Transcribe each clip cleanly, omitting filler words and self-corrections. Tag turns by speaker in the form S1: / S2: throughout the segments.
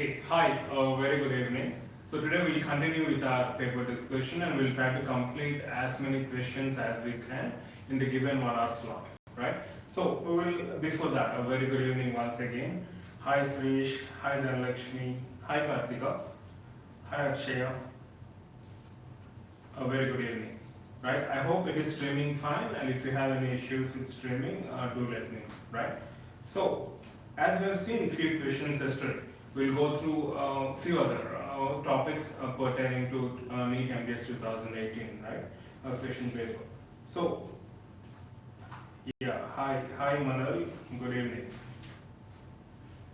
S1: Okay, hi, very good evening. So today we'll continue with our paper discussion and we'll try to complete as many questions as we can in the given 1 hour slot, right? So we will, before that, a very good evening once again. Hi Srish, hi Dhanlakshmi, hi Kartika, hi Akshaya, a very good evening, right? I hope it is streaming fine, and if you have any issues with streaming, do let me know, right? So, as we have seen few questions yesterday, we'll go through a few other topics pertaining to NEET MDS 2018, right? Question paper. So, yeah, hi Manal, good evening.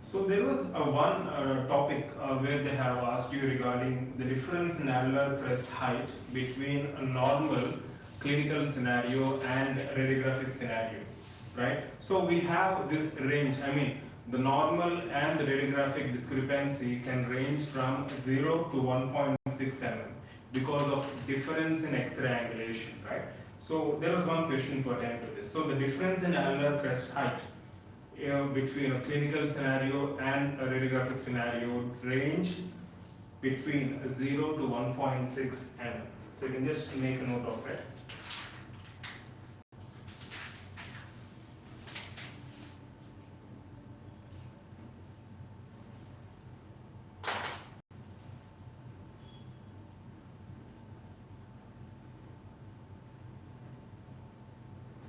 S1: So there was one topic where they have asked you regarding the difference in alveolar crest height between a normal clinical scenario and radiographic scenario, right? So we have this range, I mean, the normal and the radiographic discrepancy can range from 0 to 1.6 mm because of difference in X-ray angulation, right? So there was one question pertaining to this. So the difference in alveolar crest height between a clinical scenario and a radiographic scenario range between 0 to 1.6 mm. So you can just make a note of it.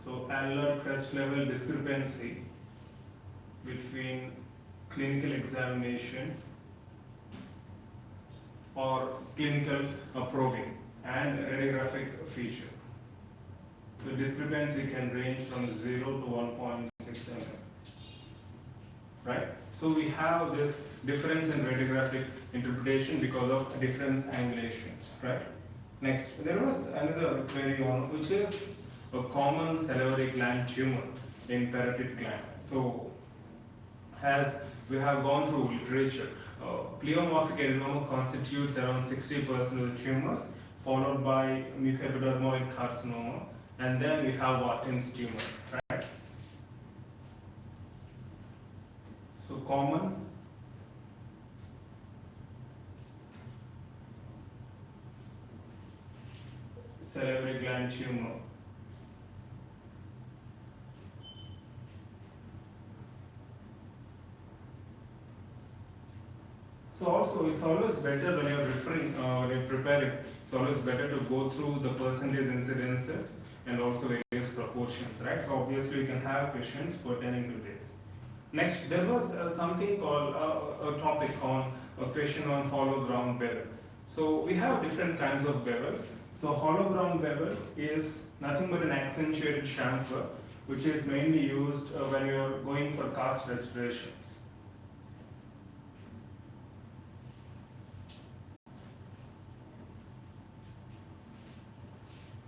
S1: So alveolar crest level discrepancy between clinical examination or clinical probing and radiographic feature. The discrepancy can range from 0 to 1.6 mm. Right? So we have this difference in radiographic interpretation because of different angulations, right? Next, there was another query on which is a common salivary gland tumor in parotid gland. So as we have gone through literature, pleomorphic adenoma constitutes around 60% of the tumors, followed by mucoepidermoid carcinoma, and then we have Warthin's tumor, right? So common salivary gland tumor. So also it's always better when you're referring, when you're preparing, it's always better to go through the percentage incidences and also various proportions, right? So obviously you can have questions pertaining to this. Next, there was something called a topic on a question on hollow ground bevel. So we have different kinds of bevels. So hollow ground bevel is nothing but an accentuated chamfer, which is mainly used when you're going for cast restorations.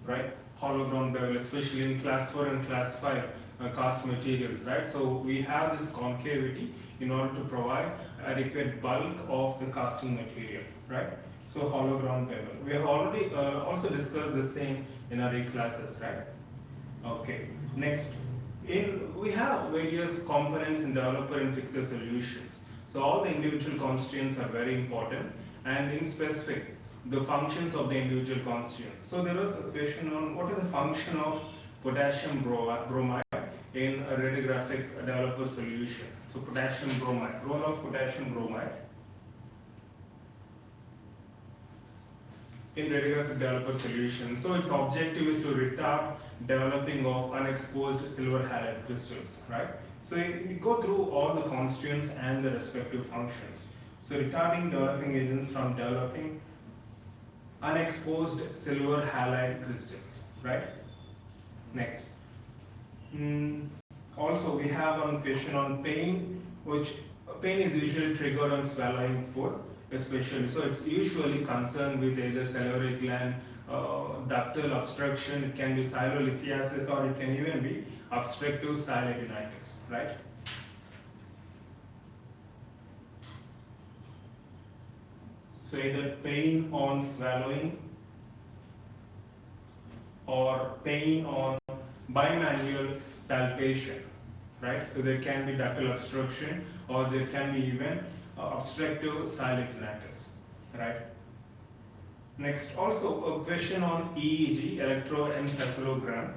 S1: Right? Hollow ground bevel, especially in class 4 and class 5 cast materials, right? So we have this concavity in order to provide adequate bulk of the casting material, right? So hollow ground bevel. We have already also discussed the same in our classes, right? Okay. Next, we have various components in developer and fixer solutions. So all the individual constituents are very important, and in specific, the functions of the individual constituents. So there was a question on what is the function of potassium bromide in a radiographic developer solution. So potassium bromide, role of potassium bromide in radiographic developer solution. So its objective is to retard developing of unexposed silver halide crystals, right? So we go through all the constituents and the respective functions. So retarding developing agents from developing unexposed silver halide crystals, right? Next. Also, we have one question on pain, which pain is usually triggered on swallowing food, especially. So it's usually concerned with either salivary gland, ductal obstruction, it can be silolithiasis, or it can even be obstructive sialadenitis, right? So either pain on swallowing or pain on bimanual palpation, right? So there can be ductal obstruction or there can be even obstructive silentinitis, right? Next, also a question on EEG, electroencephalogram.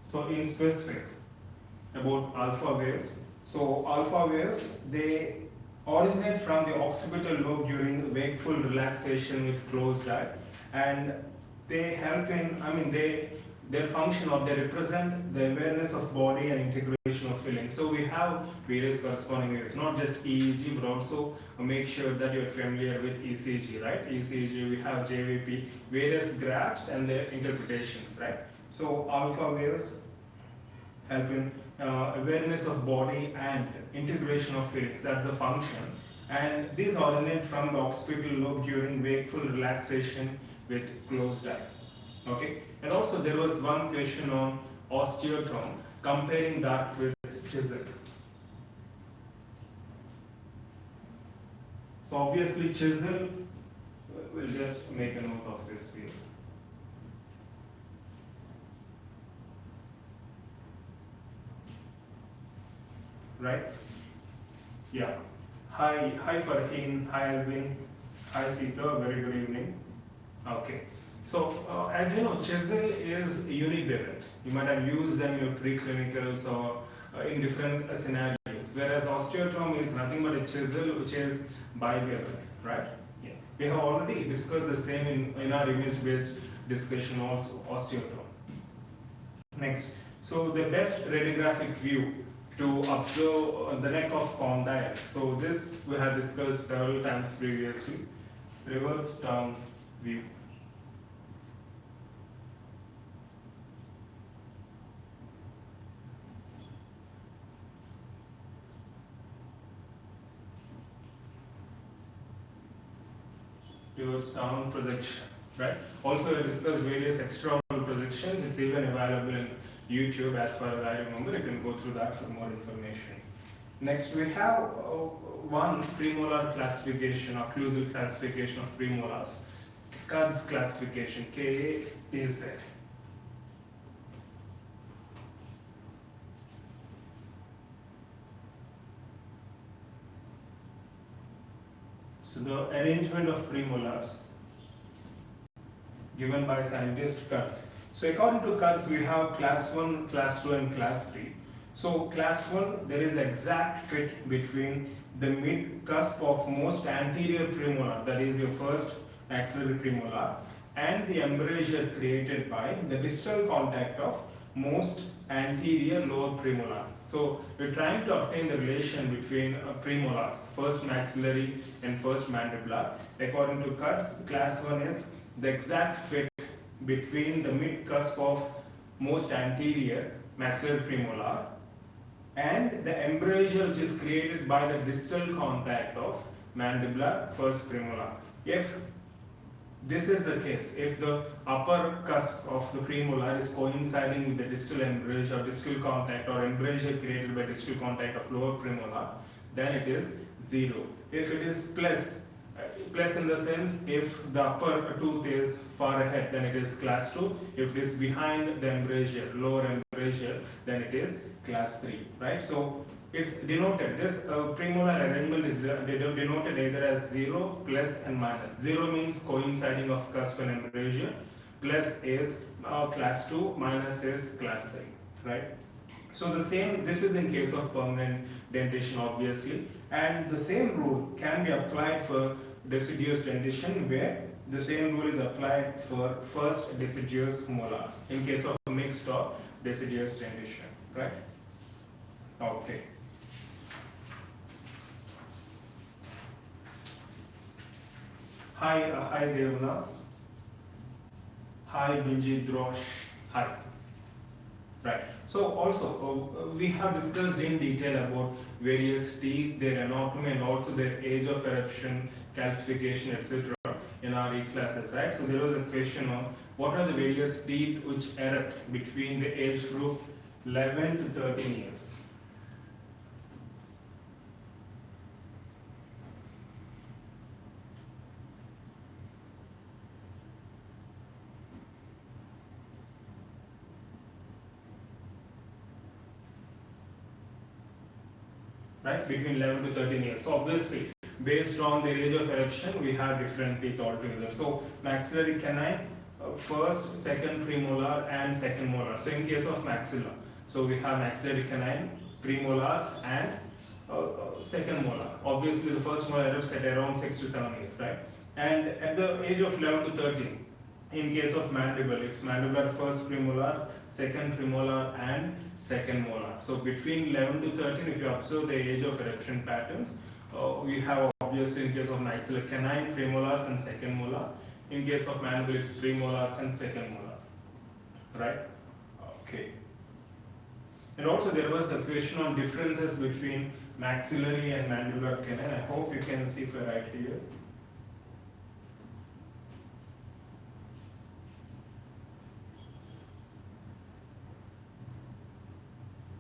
S1: So in specific about alpha waves. So alpha waves, they originate from the occipital lobe during wakeful relaxation with closed eye, and they help in, their function or they represent the awareness of body and integration of feeling. So we have various corresponding waves, not just EEG, but also make sure that you're familiar with ECG, right? ECG, we have JVP, various graphs and their interpretations, right? So alpha waves help in awareness of body and integration of feelings. That's the function. And these originate from the occipital lobe during wakeful relaxation with closed eye. Okay. And also there was one question on osteotome, comparing that with chisel. So obviously chisel, we'll just make a note of this here. Right? Yeah. Hi Farheen, hi Alvin, hi Sita, very good evening. Okay. So as you know, chisel is a unique variant. You might have used them in your preclinicals or in different scenarios. Whereas osteotome is nothing but a chisel which is bivalent, right? Yeah. We have already discussed the same in our image-based discussion also, osteotome. Next, so the best radiographic view to observe the neck of condyle. So this we have discussed several times previously. Reverse term view. Reverse down projection, right? Also, I discussed various external projections. It's even available in YouTube as far as I remember. You can go through that for more information. Next, we have one premolar classification, occlusal classification of premolars. Kudd's classification, K-A-Z. So the arrangement of premolars given by scientist Kudd's. So according to Kudd's, we have class 1, class 2 and class 3. So class 1, there is exact fit between the mid cusp of most anterior premolar, that is your first axillary premolar, and the embrasure created by the distal contact of most anterior lower premolar. So we're trying to obtain the relation between premolars, first maxillary and first mandibular. According to Kudd's, class 1 is the exact fit between the mid cusp of most anterior maxillary premolar and the embrasure which is created by the distal contact of mandibular first premolar. If this is the case, if the upper cusp of the premolar is coinciding with the distal embrasure or distal contact or embrasure created by distal contact of lower premolar, then it is 0. If it is plus in the sense if the upper tooth is far ahead, then it is class 2. If it is behind the embrasure, lower embrasure, then it is class 3, right? So it's denoted, this premolar arrangement is denoted either as 0, plus and minus. 0 means coinciding of cusp and embrasure, plus is class 2, minus is class 3, right? So the same, this is in case of permanent dentition obviously, and the same rule can be applied for deciduous dentition, where the same rule is applied for first deciduous molar in case of mixed or deciduous dentition, right? Okay. Hi Devna. Hi Binji Drosh. Hi. Right. So also we have discussed in detail about various teeth, their anatomy, and also their age of eruption, calcification, etc. in our E-classes, right? So there was a question on what are the various teeth which erupt between the age group 11 to 13 years. right? Between 11 to 13 years. So obviously, based on their age of eruption, we have different teeth altogether. So maxillary canine, first, second premolar, and second molar. So in case of maxilla, so we have maxillary canine, premolars, and second molar. Obviously, the first molar erupts at around 6 to 7 years, right? And at the age of 11 to 13, in case of mandible, it's mandibular first premolar, second premolar, and second molar. So between 11 to 13, if you observe the age of eruption patterns, we have obviously in case of maxilla canine, premolars and second molar. In case of mandible, it's premolars and second molar, right? Okay. And also there was a question on differences between maxillary and mandibular canine. I hope you can see if I write here.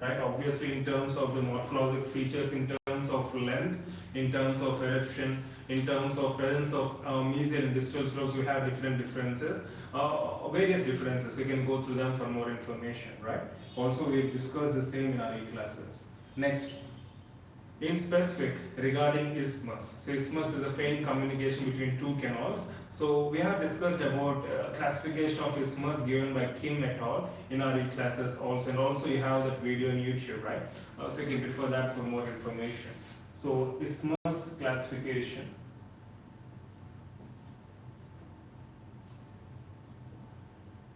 S1: Right, obviously in terms of the morphologic features, in terms of length, in terms of eruption, in terms of presence of mesial and distal slopes, we have differences, various differences. You can go through them for more information, right? Also, we discussed the same in our classes. Next, in specific regarding isthmus. So isthmus is a faint communication between two canals. So we have discussed about classification of isthmus given by Kim et al. In our classes also, and also you have that video on YouTube, right? So you can refer that for more information. So isthmus classification.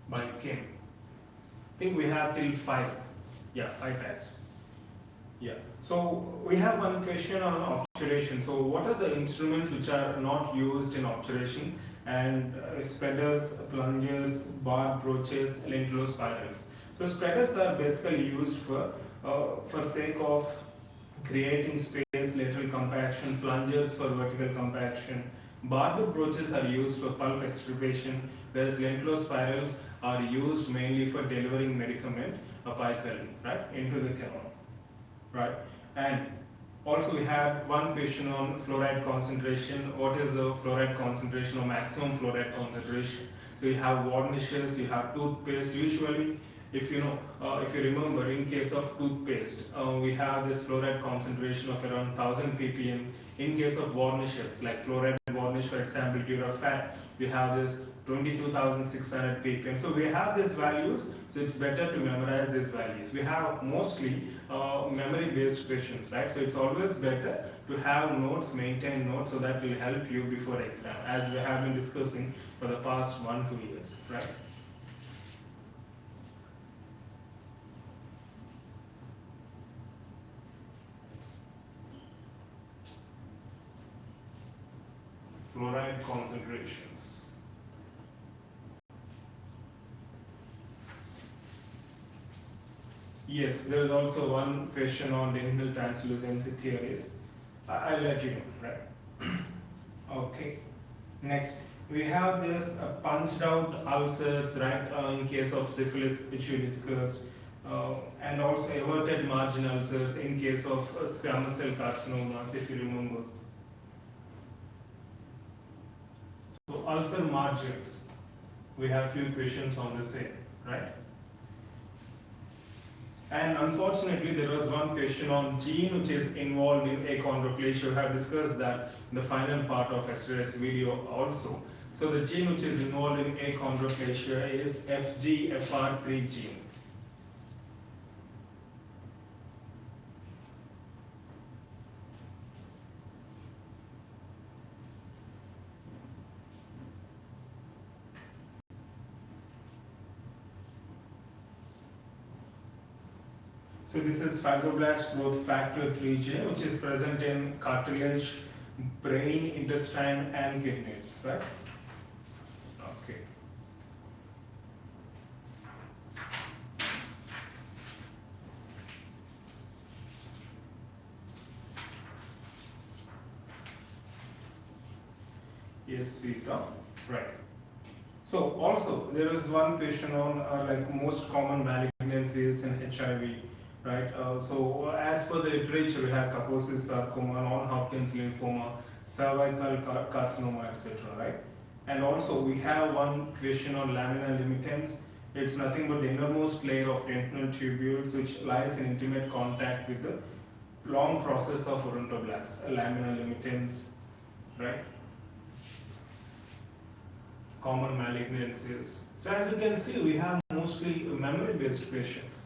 S1: By Kim. I think we have till 5. Yeah, 5 types. Yeah. So we have one question on obturation. So what are the instruments which are not used in obturation? And spreaders, plungers, bar broaches, lentulospirals. So spreaders are basically used for sake of creating space, lateral compaction, plungers for vertical compaction. Barbed broaches are used for pulp extirpation, whereas lentulospirals are used mainly for delivering medicament apically, right, into the canal. Right, and also we have one question on fluoride concentration. What is the fluoride concentration or maximum fluoride concentration? So you have varnishes, you have toothpaste. Usually, if you know, if you remember, in case of toothpaste, we have this fluoride concentration of around 1000 ppm. In case of varnishes, like fluoride varnish, for example, Durafat, we have this 22,600 ppm. So we have these values, so it's better to memorize these values. We have mostly memory-based questions, right? So it's always better to have notes, maintain notes, so that will help you before exam, as we have been discussing for the past 1-2 years, right? Fluoride concentrations. Yes, there is also one question on dental translucency theories. I'll let you know, right? Okay. Next, we have this punched out ulcers, right, in case of syphilis, which we discussed, and also averted margin ulcers in case of squamous cell carcinomas, if you remember. So, ulcer margins, we have few questions on the same, right? And unfortunately, there was one question on gene which is involved in achondroplasia. We have discussed that in the final part of yesterday's video also. So the gene which is involved in achondroplasia is FGFR3 gene. So this is fibroblast growth factor 3 gene, which is present in cartilage, brain, intestine, and kidneys, right? Okay. Yes, Sita. Right. So also there is one question on like most common malignancies in HIV, right? So as per the literature, we have Kaposi's sarcoma, non-Hodgkin's lymphoma, cervical carcinoma, etc., right? And also we have one question on lamina limitans. It's nothing but the innermost layer of dentinal tubules which lies in intimate contact with the long process of odontoblasts, lamina limitans, right? Common malignancies. So as you can see, we have mostly memory-based patients.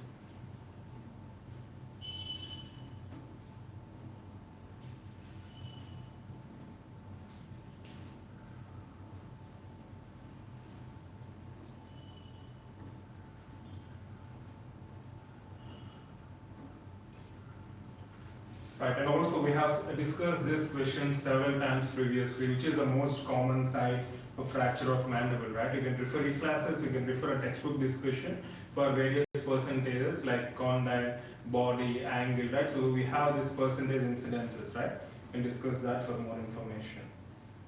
S1: Right, and also we have discussed this question several times previously, which is the most common site of fracture of mandible, right? You can refer e-classes, you can refer a textbook discussion for various percentages like condyle, body, angle, right? So we have this percentage incidences, right? We can discuss that for more information.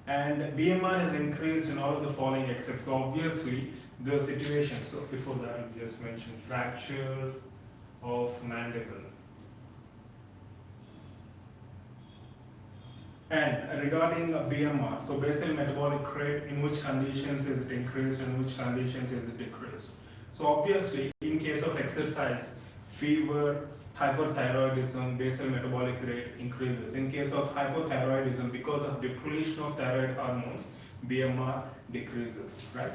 S1: And BMR has increased in all of the following except, so obviously the situation, so before that we just mentioned fracture of mandible. And regarding BMR, so basal metabolic rate, in which conditions is it increased and which conditions is it decreased? So obviously, in case of exercise, fever, hyperthyroidism, basal metabolic rate increases. In case of hypothyroidism, because of depletion of thyroid hormones, BMR decreases, right?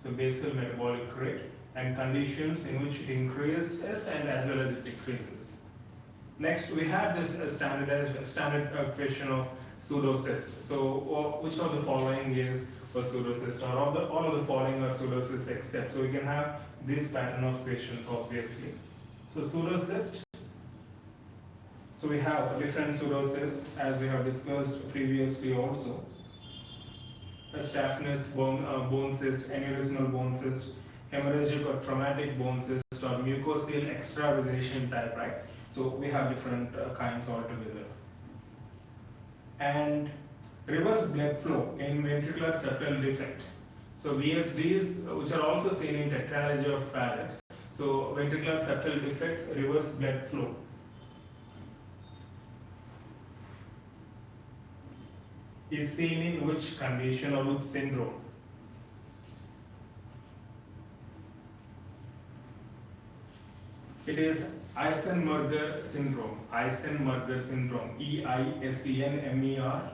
S1: So basal metabolic rate and conditions in which it increases and as well as it decreases. Next, we have this standard question of pseudocyst. So, which of the following is a pseudocyst, or all of the following are pseudocysts except? So, we can have this pattern of questions, obviously. So, pseudocyst. So, we have different pseudocysts as we have discussed previously also. A staphnous bone cyst, aneurysmal bone cyst, hemorrhagic or traumatic bone cyst, or mucosal extravasation type, right? So we have different kinds altogether. And reverse blood flow in ventricular septal defect. So VSDs, which are also seen in tetralogy of Fallot. So ventricular septal defects, reverse blood flow. Is seen in which condition or which syndrome? It is Eisenmenger syndrome. Eisenmenger syndrome. Eisenmenger,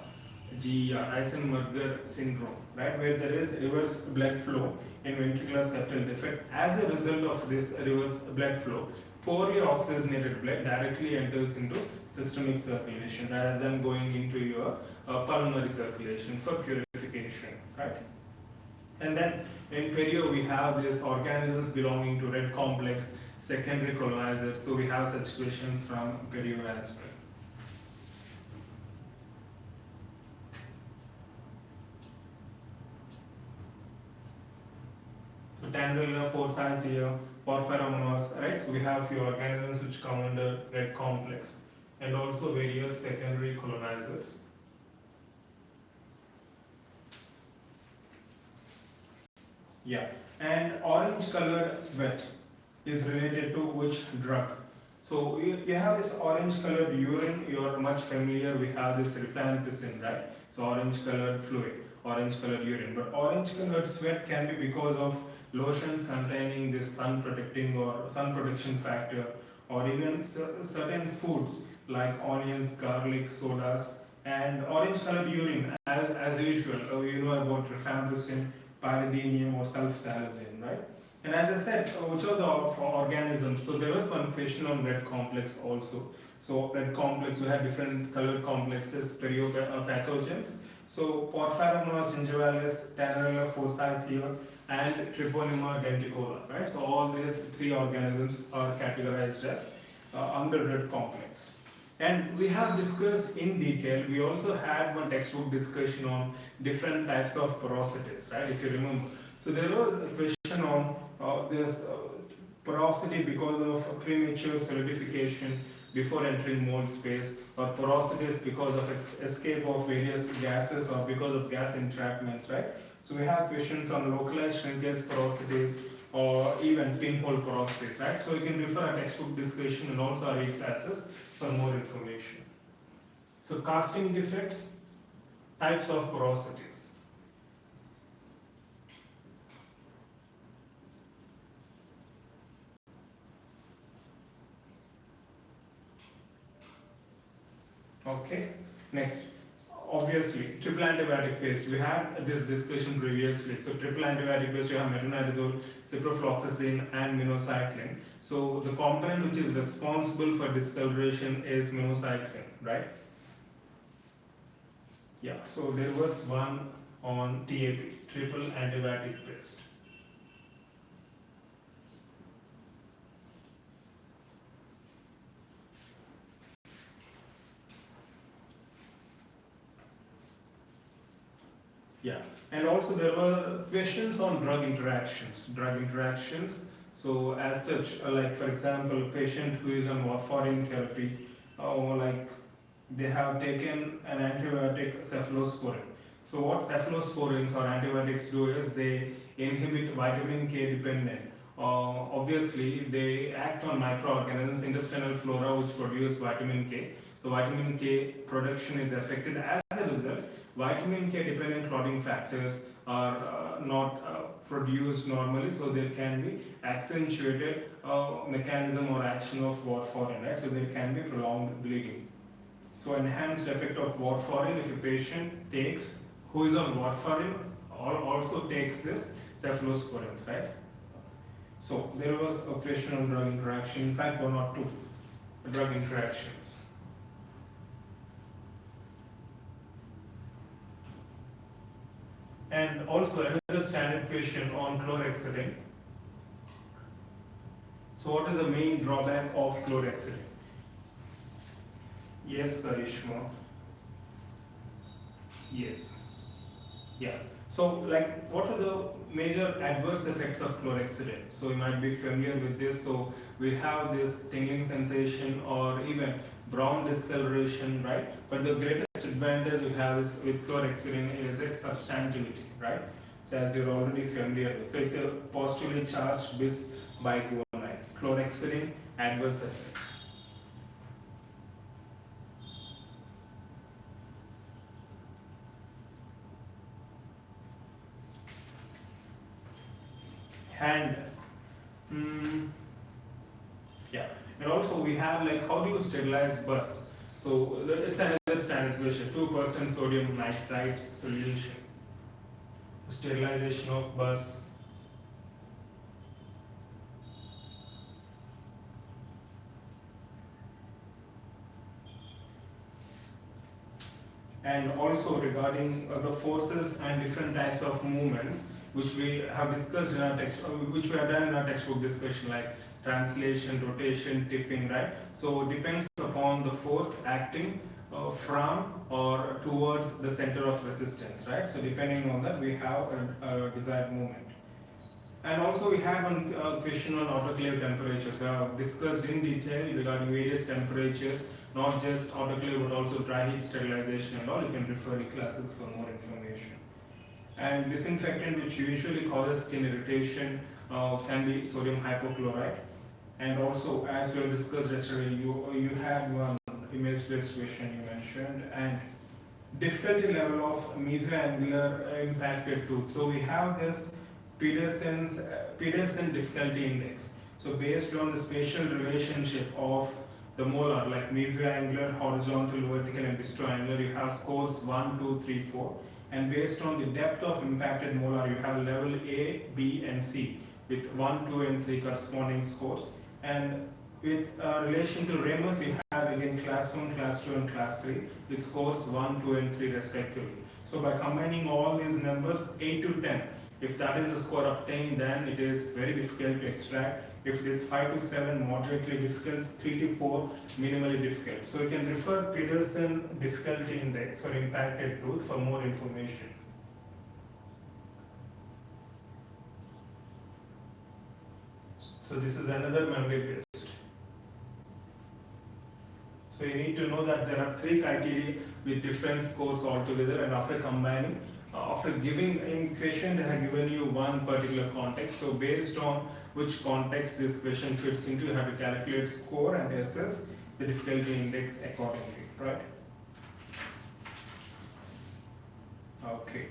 S1: Eisenmenger syndrome, right? Where there is reverse blood flow in ventricular septal defect. As a result of this reverse blood flow, poorly oxygenated blood directly enters into systemic circulation rather than going into your pulmonary circulation for purification, right? And then in perio we have these organisms belonging to red complex, secondary colonizers. So we have such questions from perio as well. So Tandrella, Forsythia, Porphyromonas, right? So we have few organisms which come under red complex and also various secondary colonizers. Yeah, and orange colored sweat is related to which drug? So you have this orange colored urine, you are much familiar, we have this rifampicin, right? So orange colored fluid, orange colored urine. But orange colored sweat can be because of lotions containing this sun protecting or sun protection factor, or even certain foods like onions, garlic, sodas, and orange colored urine as usual. You know about rifampicin, pyridinium or sulfasalazine, right? And as I said, which are the organisms? So there was one question on red complex also. So red complex, we had different colored complexes, periopathogens. So Porphyromonas gingivalis, Tannarella forsythia, and Treponema denticola, right? So all these three organisms are categorized as under red complex. And we have discussed in detail, we also had one textbook discussion on different types of porosities, right? If you remember. So there was a question on this porosity because of premature solidification before entering mold space, or porosities because of escape of various gases or because of gas entrapments, right? So we have questions on localized shrinkage porosities or even pinhole porosities, right? So you can refer a textbook discussion and also our classes for more information. So casting defects, types of porosities. Next, obviously, triple antibiotic paste. We had this discussion previously. So triple antibiotic paste, you have metronidazole, ciprofloxacin, and minocycline. So the component which is responsible for discoloration is minocycline, right? Yeah. So there was one on TAP, triple antibiotic paste. Yeah, and also there were questions on drug interactions. Drug interactions. So as such, like for example, a patient who is on warfarin therapy, or like they have taken an antibiotic cephalosporin. So what cephalosporins or antibiotics do is they inhibit vitamin K dependent. Obviously, they act on microorganisms, intestinal flora, which produce vitamin K. So vitamin K production is affected. As a result, vitamin K dependent clotting factors are not produced normally, so there can be accentuated mechanism or action of warfarin, right? So there can be prolonged bleeding. So enhanced effect of warfarin, if a patient takes, who is on warfarin, also takes this cephalosporins, right? So there was a question on drug interaction, in fact one or two drug interactions. And also another standard question on chlorhexidine. So what is the main drawback of chlorhexidine? Yes, Karishma. Yes. Yeah. So, like, what are the major adverse effects of chlorhexidine? So, you might be familiar with this. So, we have this tingling sensation or even brown discoloration, right? But the greatest advantage we have is with chlorhexidine is its substantivity, right? So, as you're already familiar with. So, it's a positively charged bis biguanide. Chlorhexidine adverse effects. And yeah, and also we have like how do you sterilize buds? So it's another standard question. 2% sodium nitrite solution. Sterilization of buds. And also regarding the forces and different types of movements, which we have discussed in our text, which we have done in our textbook discussion, like translation, rotation, tipping, right? So it depends upon the force acting from or towards the center of resistance, right? So depending on that, we have a desired movement. And also we have one question on autoclave temperatures. We have discussed in detail regarding various temperatures, not just autoclave but also dry heat sterilization and all. You can refer to classes for more information. And disinfectant which usually causes skin irritation can be sodium hypochlorite. And also, as we have discussed yesterday, you had one image-based question you mentioned, and difficulty level of mesoangular impacted tooth. So we have this Peterson difficulty index. So based on the spatial relationship of the molar, like mesoangular, horizontal, vertical, and distoangular, you have scores 1, 2, 3, 4. And based on the depth of impacted molar, you have level A, B, and C with 1, 2, and 3 corresponding scores. And with relation to Ramus, you have again class 1, class 2, and class 3 with scores 1, 2, and 3 respectively. So by combining all these numbers 8 to 10, if that is the score obtained, then it is very difficult to extract. If it is 5 to 7, moderately difficult, 3 to 4, minimally difficult. So you can refer Peterson difficulty index for impacted tooth for more information. So this is another memory based. So you need to know that there are 3 criteria with different scores altogether, and after combining, after giving in question, they have given you one particular context. So based on which context this question fits into, you have to calculate score and assess the difficulty index accordingly, right? Okay.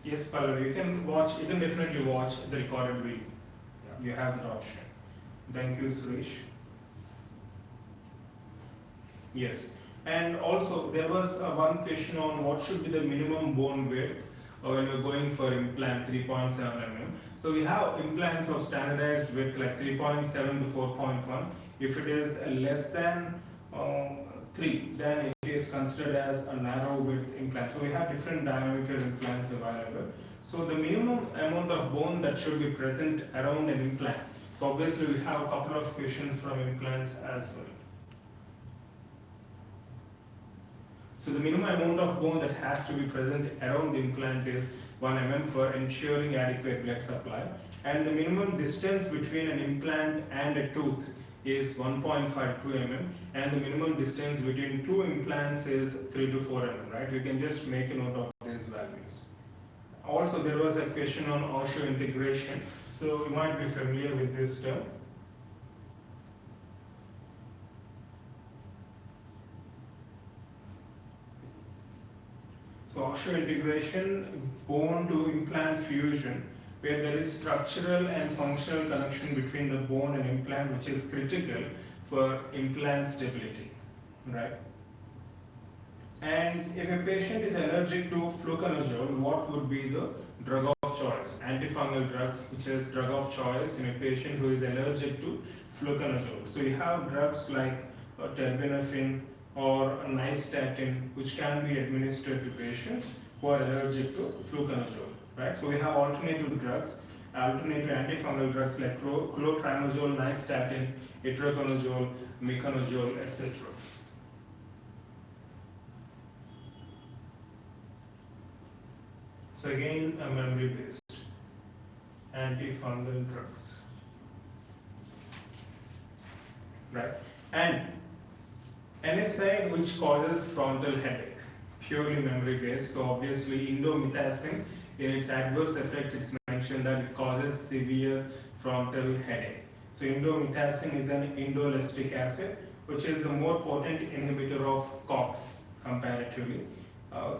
S1: Yes, Pallavi, you can definitely watch the recorded video. Yeah, you have that option. Thank you, Suresh. Yes, and also there was one question on what should be the minimum bone width when you're going for implant 3.7 mm. So we have implants of standardized width like 3.7 to 4.1. If it is less than 3, then it is considered as a narrow width implant. So we have different diameter implants available. So the minimum amount of bone that should be present around an implant. So obviously we have a couple of questions from implants as well. So the minimum amount of bone that has to be present around the implant is 1 mm for ensuring adequate blood supply, and the minimum distance between an implant and a tooth is 1.52 mm, and the minimum distance between two implants is 3 to 4 mm, right? We can just make a note of these values. Also, there was a question on osseointegration. So you might be familiar with this term. So osseointegration, bone to implant fusion, where there is structural and functional connection between the bone and implant, which is critical for implant stability, right? And if a patient is allergic to fluconazole, what would be the drug of choice? Antifungal drug, which is drug of choice in a patient who is allergic to fluconazole. So you have drugs like terbinafine or nystatin, which can be administered to patients who are allergic to fluconazole, right? So we have alternative drugs, alternative antifungal drugs like clotrimazole, nystatin, itraconazole, miconazole, etc. So again, a memory-based antifungal drugs, right? And NSAID, which causes frontal headache, purely memory-based. So obviously, indomethacin, in its adverse effect, it's mentioned that it causes severe frontal headache. So indomethacin is an indolestic acid, which is a more potent inhibitor of COX comparatively.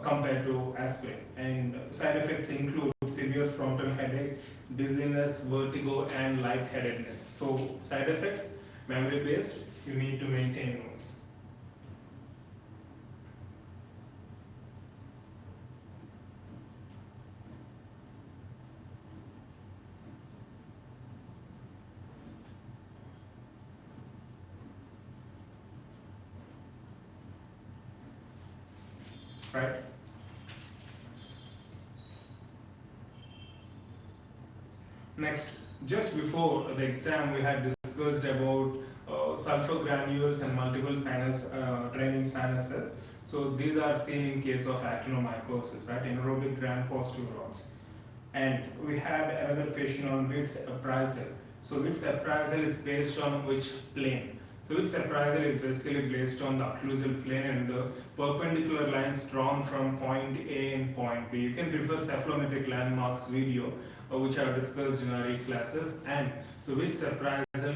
S1: Compared to aspirin, and side effects include severe frontal headache, dizziness, vertigo, and lightheadedness. So side effects, memory based, you need to maintain notes. Right? Next, just before the exam, we had discussed about sulfur granules and multiple draining sinuses. So these are seen in case of actinomycosis, right? Anaerobic gram-positive rods. And we had another question on width appraisal. So width appraisal is based on which plane? So width appraisal is basically based on the occlusal plane and the perpendicular lines drawn from point A and point B. You can refer cephalometric landmarks video, which I have discussed in our classes. And so width appraisal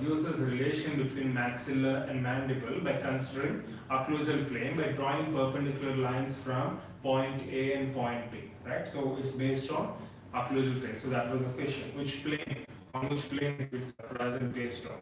S1: gives us a relation between maxilla and mandible by considering occlusal plane by drawing perpendicular lines from point A and point B, right? So it's based on occlusal plane. So that was the question. Which plane? On which plane is width appraisal based on?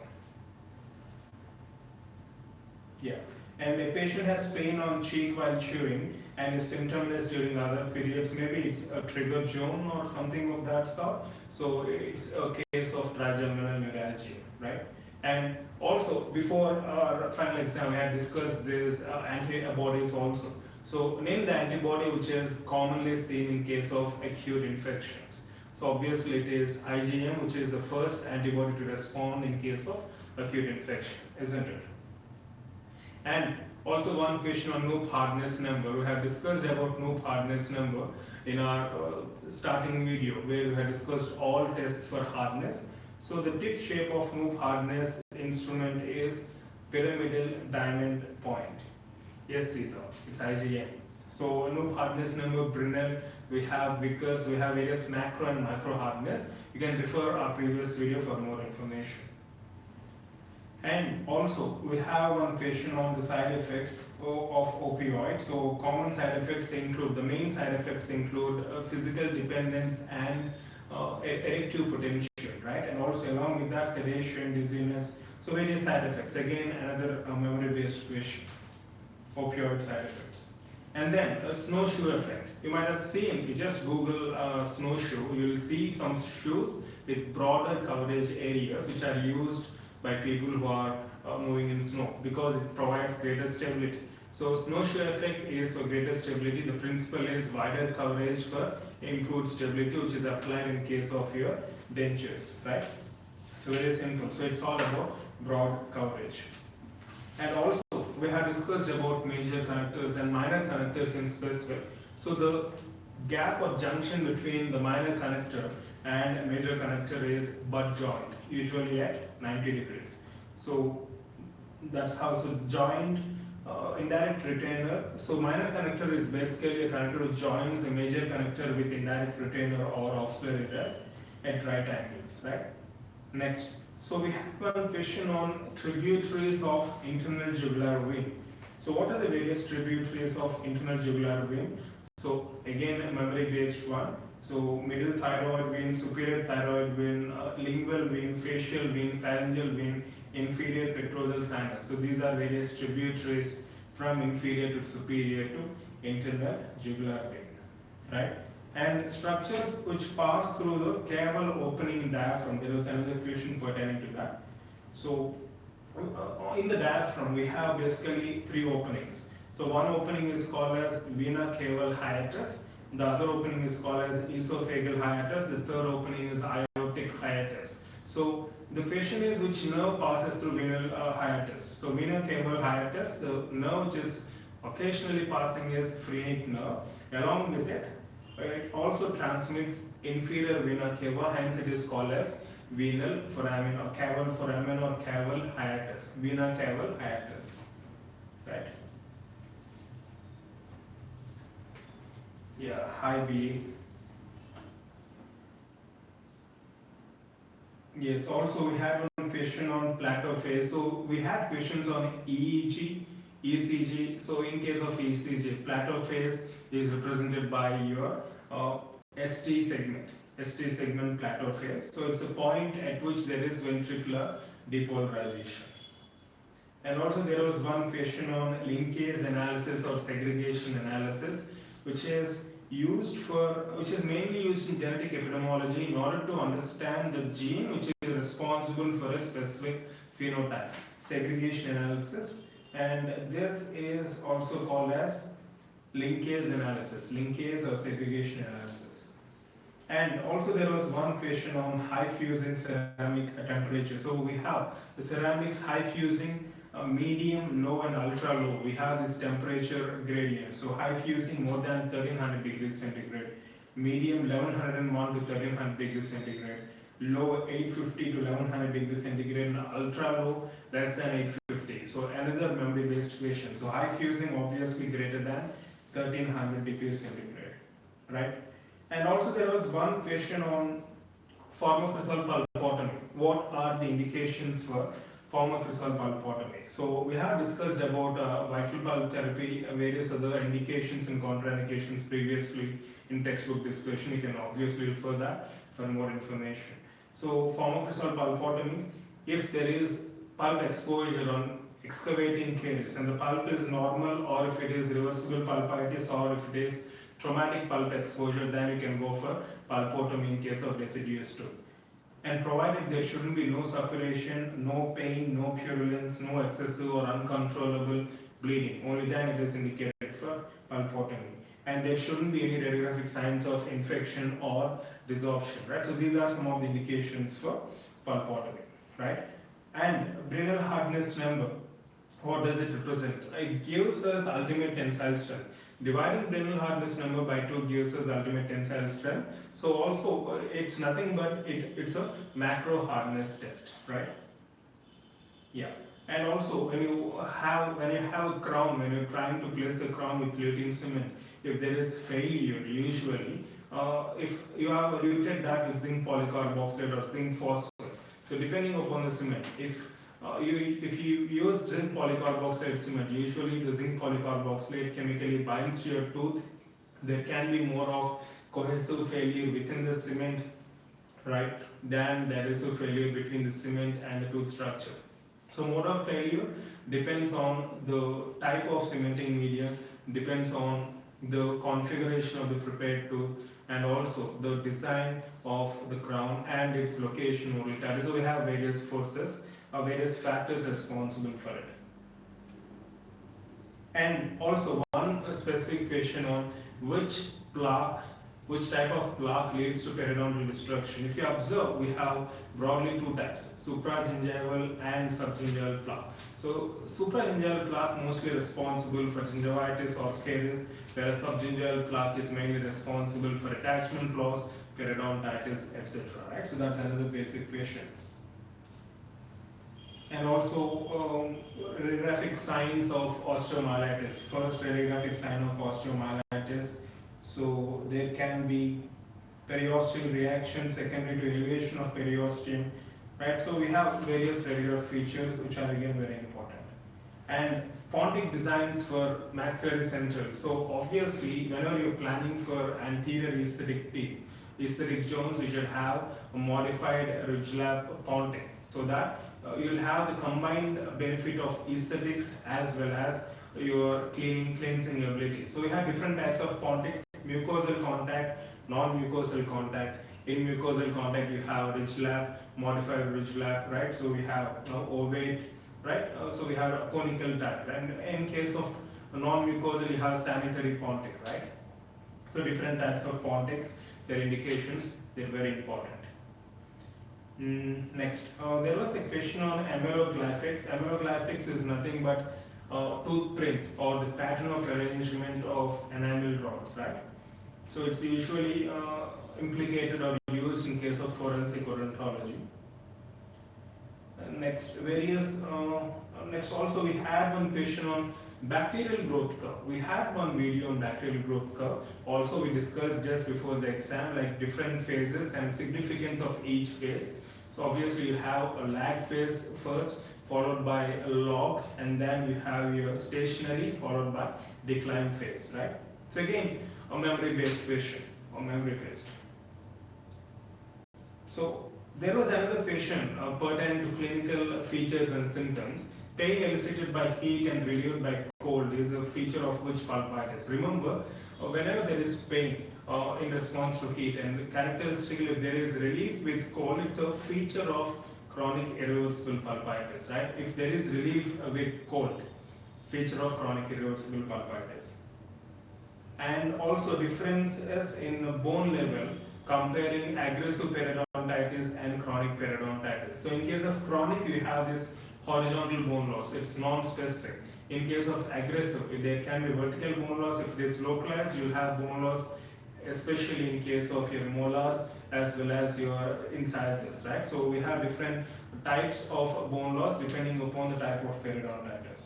S1: Yeah. And a patient has pain on cheek while chewing and is symptomless during other periods. Maybe it's a trigger zone or something of that sort. So it's a case of trigeminal neuralgia, right? And also, before our final exam, we had discussed this antibodies also. So name the antibody which is commonly seen in case of acute infections. So obviously it is IgM, which is the first antibody to respond in case of acute infection, isn't it? And also one question on Knoop hardness number. We have discussed about Knoop hardness number in our starting video where we have discussed all tests for hardness. So the tip shape of Knoop hardness instrument is pyramidal diamond point. Yes, Sita, it's IgM. So Knoop hardness number, Brinell, we have Vickers, we have various macro and micro hardness. You can refer our previous video for more information. And also, we have one question on the side effects of opioids. So, common side effects include, the main side effects include physical dependence and erective potential, right? And also, along with that, sedation, dizziness. So, various side effects. Again, another memory-based question, opioid side effects. And then a snowshoe effect. You might have seen, you just Google snowshoe, you will see some shoes with broader coverage areas which are used by people who are moving in snow because it provides greater stability. So snowshoe effect is for greater stability. The principle is wider coverage for improved stability, which is applied in case of your dentures, right? So very simple. So it's all about broad coverage. And also we have discussed about major connectors and minor connectors in specific. So the gap or junction between the minor connector and major connector is butt joint, usually at 90 degrees. So that's how, so joint, indirect retainer. So minor connector is basically a connector which joins a major connector with indirect retainer or auxiliary rest at right angles, right? Next, so we have one question on tributaries of internal jugular vein. So what are the various tributaries of internal jugular vein? So again, a memory-based one. So middle thyroid vein, superior thyroid vein, lingual vein, facial vein, pharyngeal vein, inferior pectoral sinus. So these are various tributaries from inferior to superior to internal jugular vein, right? And structures which pass through the caval opening diaphragm. There was another question pertaining to that. So in the diaphragm we have basically three openings. So one opening is called as vena caval hiatus, the other opening is called as esophageal hiatus, the third opening is aortic hiatus. So the question is which nerve passes through venal hiatus. So vena caval hiatus, the nerve which is occasionally passing is phrenic nerve. Along with it, it also transmits inferior vena cava, hence it is called as venal foramen or caval foramen or caval hiatus, vena caval hiatus, right? Yeah, hi B. Yes, also we had one question on Plateau Phase. So we had questions on EEG, ECG. So in case of ECG, Plateau Phase is represented by your ST segment, ST segment Plateau Phase. So it's a point at which there is ventricular depolarization. And also there was one question on linkage analysis or segregation analysis, which is which is mainly used in genetic epidemiology in order to understand the gene which is responsible for a specific phenotype. Segregation analysis, and this is also called as linkage analysis, linkage or segregation analysis. And also there was one question on high fusing ceramic temperature. So we have the ceramics high fusing, medium, low and ultra low. We have this temperature gradient. So high fusing more than 1300 degrees centigrade, medium 1101 to 1300 degrees centigrade, low 850 to 1100 degrees centigrade, and ultra low less than 850. So another memory based question. So high fusing obviously greater than 1300 degrees centigrade, right? And also there was one question on formocrystal pulpotomy. What are the indications for formocrystal pulpotomy? So we have discussed about vital pulp therapy, various other indications and contraindications previously in textbook discussion. You can obviously refer that for more information. So formocrystal pulpotomy, if there is pulp exposure on excavating caries and the pulp is normal, or if it is reversible pulpitis, or if it is traumatic pulp exposure, then you can go for pulpotomy in case of deciduous tooth. And provided there shouldn't be no suppuration, no pain, no purulence, no excessive or uncontrollable bleeding, only then it is indicated for pulpotomy. And there shouldn't be any radiographic signs of infection or desorption, right? So these are some of the indications for pulpotomy, right? And Brinell hardness number, what does it represent? It gives us ultimate tensile strength. Dividing Brinell hardness number by 2 gives us ultimate tensile strength. So also it's nothing but it's a macro hardness test, right? Yeah. And also when you have a crown, when you're trying to place a crown with lutein cement, if there is failure, usually if you have luted that with zinc polycarboxide or zinc phosphate, so depending upon the cement, if if you use zinc polycarboxide cement, usually the zinc polycarboxylate chemically binds to your tooth. There can be more of cohesive failure within the cement, right, than there is a failure between the cement and the tooth structure. So mode of failure depends on the type of cementing medium, depends on the configuration of the prepared tooth, and also the design of the crown and its location oral cavity. So we have various forces, various factors responsible for it. And also one specific question on which plaque, which type of plaque leads to periodontal destruction. If you observe, we have broadly two types, supragingival and subgingival plaque. So supragingival plaque mostly responsible for gingivitis or caries, whereas subgingival plaque is mainly responsible for attachment flaws, periodontitis, etc. Right? So that's another basic question. And also radiographic signs of osteomyelitis. First radiographic sign of osteomyelitis. So there can be periosteal reaction secondary to elevation of periosteum. Right? So we have various radiograph features which are again very important. And pontic designs for maxillary central. So obviously whenever you're planning for anterior aesthetic teeth, aesthetic zones, you should have a modified ridge lap pontic, so that you'll have the combined benefit of aesthetics as well as your cleansing ability. So we have different types of pontics: mucosal contact, non-mucosal contact. In mucosal contact you have ridge lap, modified ridge lap, right? So we have ovate, right? So we have a conical type, and in case of non-mucosal you have sanitary pontic, right? So different types of pontics, their indications, they're very important. Next, there was a question on ameloglyphics. Ameloglyphics is nothing but tooth print or the pattern of arrangement of enamel rods, right? So it's usually implicated or used in case of forensic odontology. Next also we had one question on bacterial growth curve. We had one video on bacterial growth curve. Also we discussed just before the exam like different phases and significance of each phase. So obviously you have a lag phase first, followed by a log, and then you have your stationary followed by decline phase, right? So again, a memory based question or memory based. So there was another question pertaining to clinical features and symptoms. Pain elicited by heat and relieved by cold is a feature of which pulpitis? Remember, whenever there is pain in response to heat, and characteristically if there is relief with cold, it's a feature of chronic irreversible pulpitis, right? If there is relief with cold, feature of chronic irreversible pulpitis. And also differences in bone level comparing aggressive periodontitis and chronic periodontitis. So in case of chronic, you have this horizontal bone loss, it's non-specific. In case of aggressive, there can be vertical bone loss. If it is localized, you'll have bone loss, especially in case of your molars as well as your incisors, right? So we have different types of bone loss depending upon the type of periodontitis.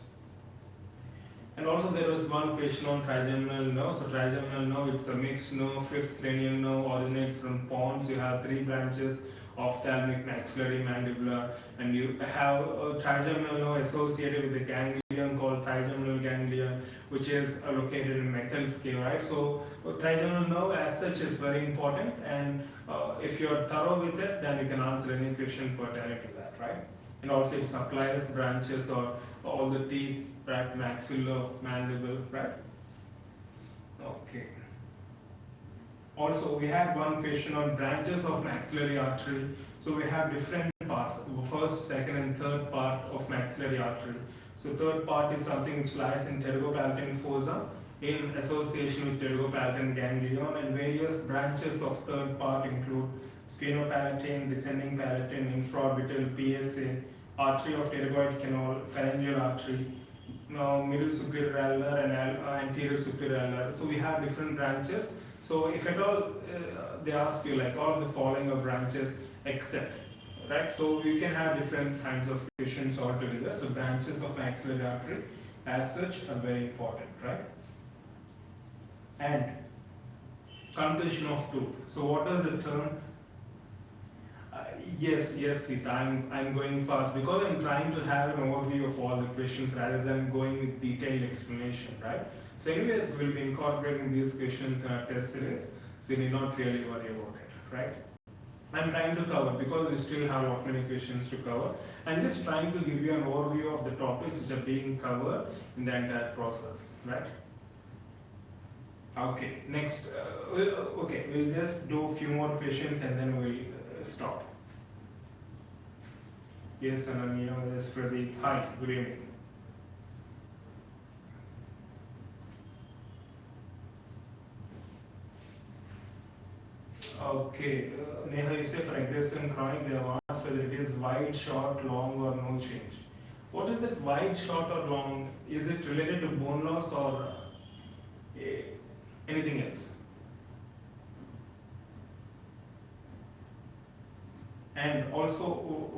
S1: And also there was one question on trigeminal nerve. So trigeminal nerve, it's a mixed nerve, fifth cranial nerve, originates from pons. You have three branches: ophthalmic, maxillary, mandibular, and you have a trigeminal nerve associated with a ganglion called trigeminal ganglion, which is located in Meckel's scale, right? So trigeminal nerve as such is very important, and if you're thorough with it, then you can answer any question pertaining to that, right? And also it supplies branches or all the teeth, right? Maxilla, mandible, right? Okay. Also, we had one question on branches of maxillary artery. So we have different parts: first, second, and third part of maxillary artery. So third part is something which lies in pterygopalatine fossa in association with pterygopalatine ganglion, and various branches of third part include sphenopalatine, descending palatine, infraorbital, PSA, artery of pterygoid canal, pharyngeal artery, middle superior alar and anterior superior alar. So we have different branches. So if at all they ask you like all the following are branches except, right? So you can have different kinds of questions altogether. So branches of maxillary artery as such are very important, right? And concussion of tooth. So what is the term? Yes, Sita. I'm going fast because I'm trying to have an overview of all the questions rather than going with detailed explanation, right? So, anyways, we'll be incorporating these questions in our test series, so you need not really worry about it, right? I'm trying to cover because we still have a lot many questions to cover. I'm just trying to give you an overview of the topics which are being covered in the entire process, right? Okay, next, we'll just do a few more questions and then we'll stop. Yes, Ananya, yes, Pradeep. Hi, good evening. Okay, Neha, you say for aggressive and chronic, they have asked whether it is wide, short, long, or no change. What is that wide, short, or long? Is it related to bone loss or eh, anything else? And also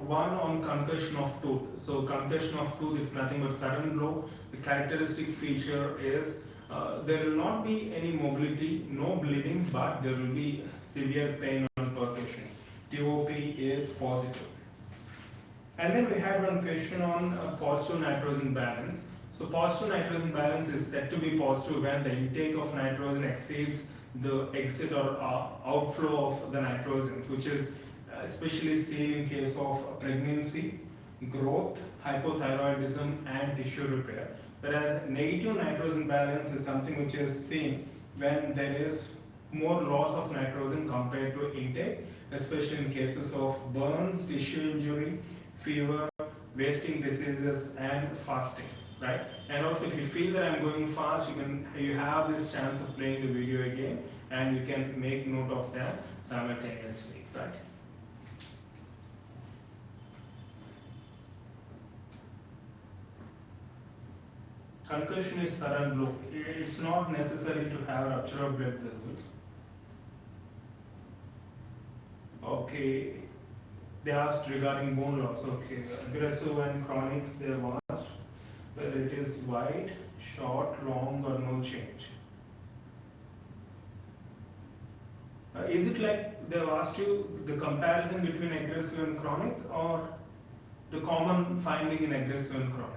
S1: one on concussion of tooth. So concussion of tooth, it's nothing but sudden blow. The characteristic feature is there will not be any mobility, no bleeding, but there will be severe pain on percussion. TOP is positive. And then we had one question on positive nitrogen balance. So positive nitrogen balance is said to be positive when the intake of nitrogen exceeds the exit or outflow of the nitrogen, which is especially seen in case of pregnancy, growth, hypothyroidism, and tissue repair. Whereas negative nitrogen balance is something which is seen when there is more loss of nitrogen compared to intake, especially in cases of burns, tissue injury, fever, wasting diseases, and fasting, right? And also, if you feel that I'm going fast, you have this chance of playing the video again, and you can make note of that simultaneously, right? Concussion is sudden blow. It's not necessary to have rupture of blood vessels. Okay, they asked regarding bone loss. Okay, aggressive and chronic, they have asked whether it is wide, short, long, or no change. Is it like they have asked you the comparison between aggressive and chronic, or the common finding in aggressive and chronic?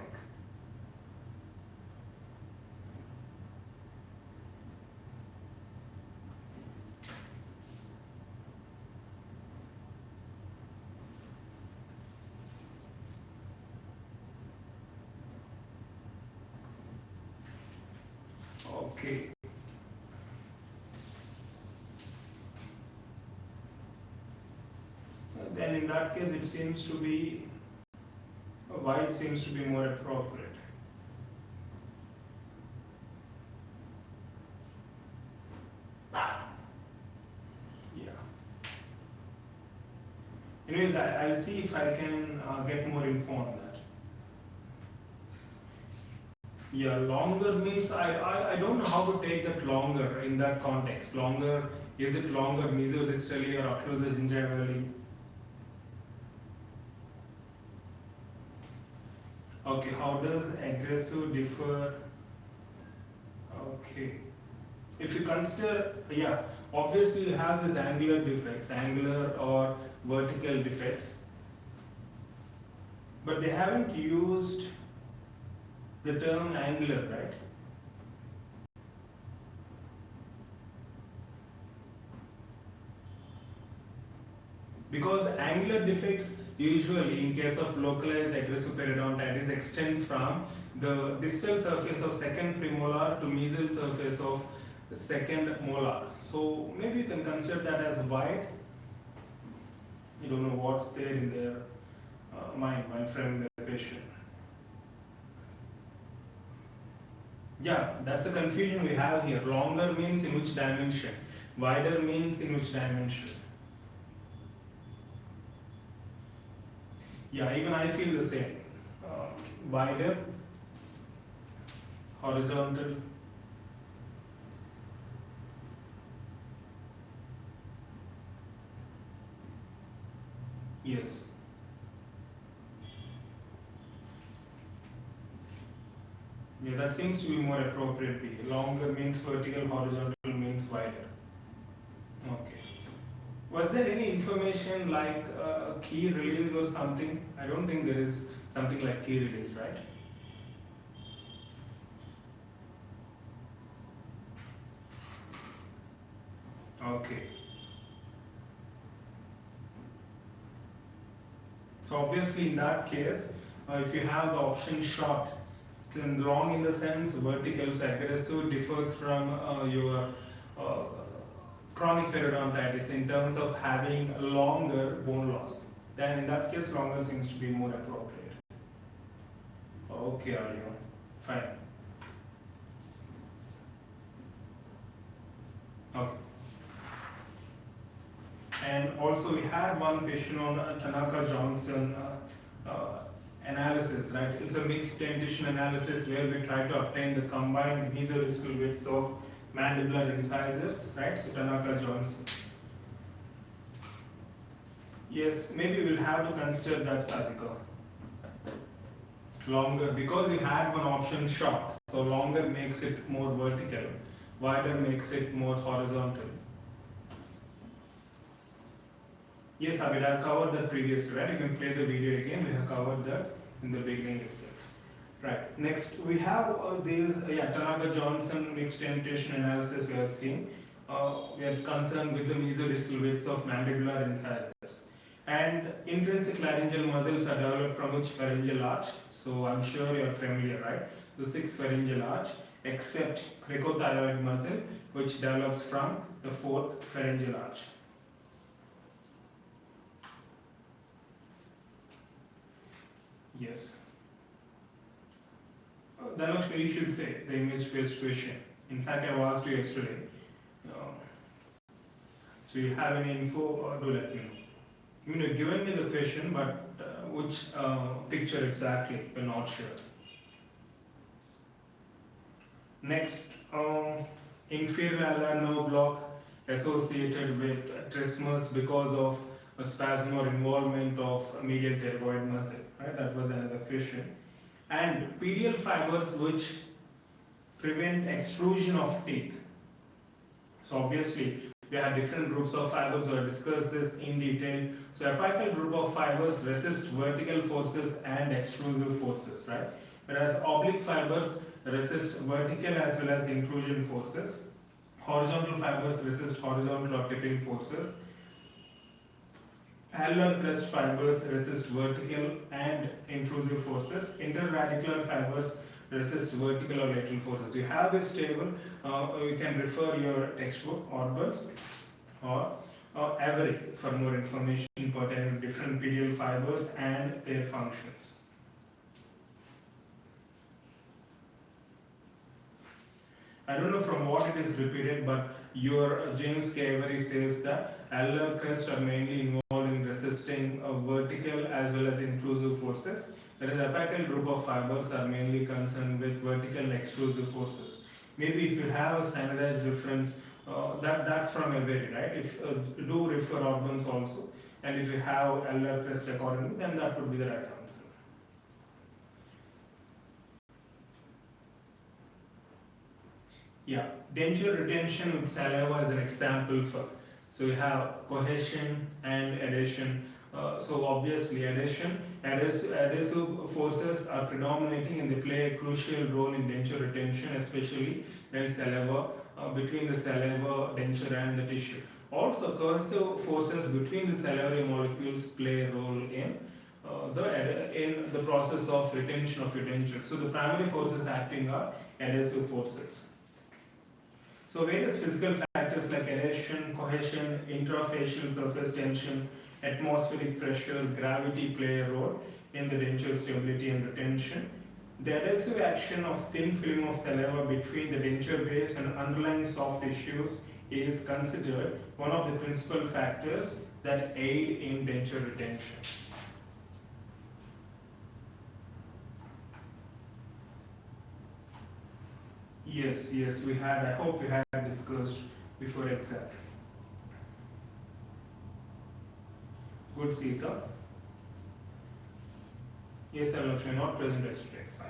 S1: Okay. Then in that case, it seems to be wide seems to be more appropriate. Yeah. Anyways, I'll see if I can get more info on that. Yeah, longer means I don't know how to take that longer in that context. Longer, is it longer mesodistally or occlusal gingivally? Okay, how does aggressive differ? Okay. If you consider, yeah, obviously you have this angular defects, angular or vertical defects, but they haven't used the term angular, right? Because angular defects usually in case of localized aggressive periodontitis extend from the distal surface of second premolar to mesial surface of the second molar. So maybe you can consider that as wide. You don't know what's there in their mind while framing the question. Yeah, that's the confusion we have here. Longer means in which dimension, wider means in which dimension. Yeah, even I feel the same. Wider, horizontal. Yes. Yeah, that seems to be more appropriately. Longer means vertical, horizontal means wider. Okay. Was there any information like key release or something? I don't think there is something like key release, right? Okay. So obviously in that case, if you have the option short, then long in the sense vertical, so aggressive differs from your uh, chronic periodontitis in terms of having longer bone loss. Then in that case, longer seems to be more appropriate. Okay, Arya, fine. Okay. And also we had one question on Tanaka-Johnson analysis, right? It's a mixed dentition analysis where we try to obtain the combined mesodistal width of mandibular incisors, right? So Tanaka-Johnson. Yes, maybe we'll have to consider that, Sadhika. Longer, because we had one option short, so longer makes it more vertical, wider makes it more horizontal. Yes, Abid, I've covered that previously, right? You can play the video again. We have covered that in the beginning itself. Right. Next, we have Tanaka-Johnson mixed dentition analysis we have seen. We are concerned with the mesodistal widths of mandibular incisors. And intrinsic laryngeal muscles are developed from which pharyngeal arch? So I'm sure you're familiar, right? The sixth pharyngeal arch, except cricothyroid muscle, which develops from the fourth pharyngeal arch. Yes. Dhanakshmi, you should say the image-based question. In fact, I've asked you yesterday. So you have any info, do let me know. You know, given me the question, but which picture exactly, we're not sure. Next, inferior alar nerve block associated with trismus because of a spasm or involvement of medial pterygoid muscle. Right, that was another question. And PDL fibers which prevent extrusion of teeth. So obviously, we have different groups of fibers. So I discussed this in detail. So apical group of fibers resist vertical forces and extrusive forces, right? Whereas oblique fibers resist vertical as well as intrusion forces. Horizontal fibers resist horizontal or tipping forces. Alveolar crest fibers resist vertical and intrusive forces. Interradicular fibers resist vertical or lateral forces. You have this table. You can refer your textbook, Orbits, or Avery for more information pertaining to different PDL fibers and their functions. I don't know from what it is repeated, but your James K. Avery says that alveolar crests are mainly involved in resisting vertical as well as intrusive forces, whereas apical group of fibers are mainly concerned with vertical and extrusive forces. Maybe if you have a standardized reference, that's from Avery, right? If do refer Orbits also, and if you have alveolar crest accordingly, then that would be the right answer. Yeah, denture retention with saliva is an example for. So we have cohesion and adhesion. So obviously adhesive forces are predominating and they play a crucial role in denture retention, especially when saliva, between the saliva, denture and the tissue. Also cohesive forces between the salivary molecules play a role in the process of retention of your denture. So the primary forces acting are adhesive forces. So various physical factors like adhesion, cohesion, intrafacial surface tension, atmospheric pressure, gravity play a role in the denture stability and retention. The adhesive action of thin film of saliva between the denture base and underlying soft tissues is considered one of the principal factors that aid in denture retention. Yes, we had. I hope we had discussed before exam. Good, Sita. Yes, Lakshmi, not present yesterday. Fine.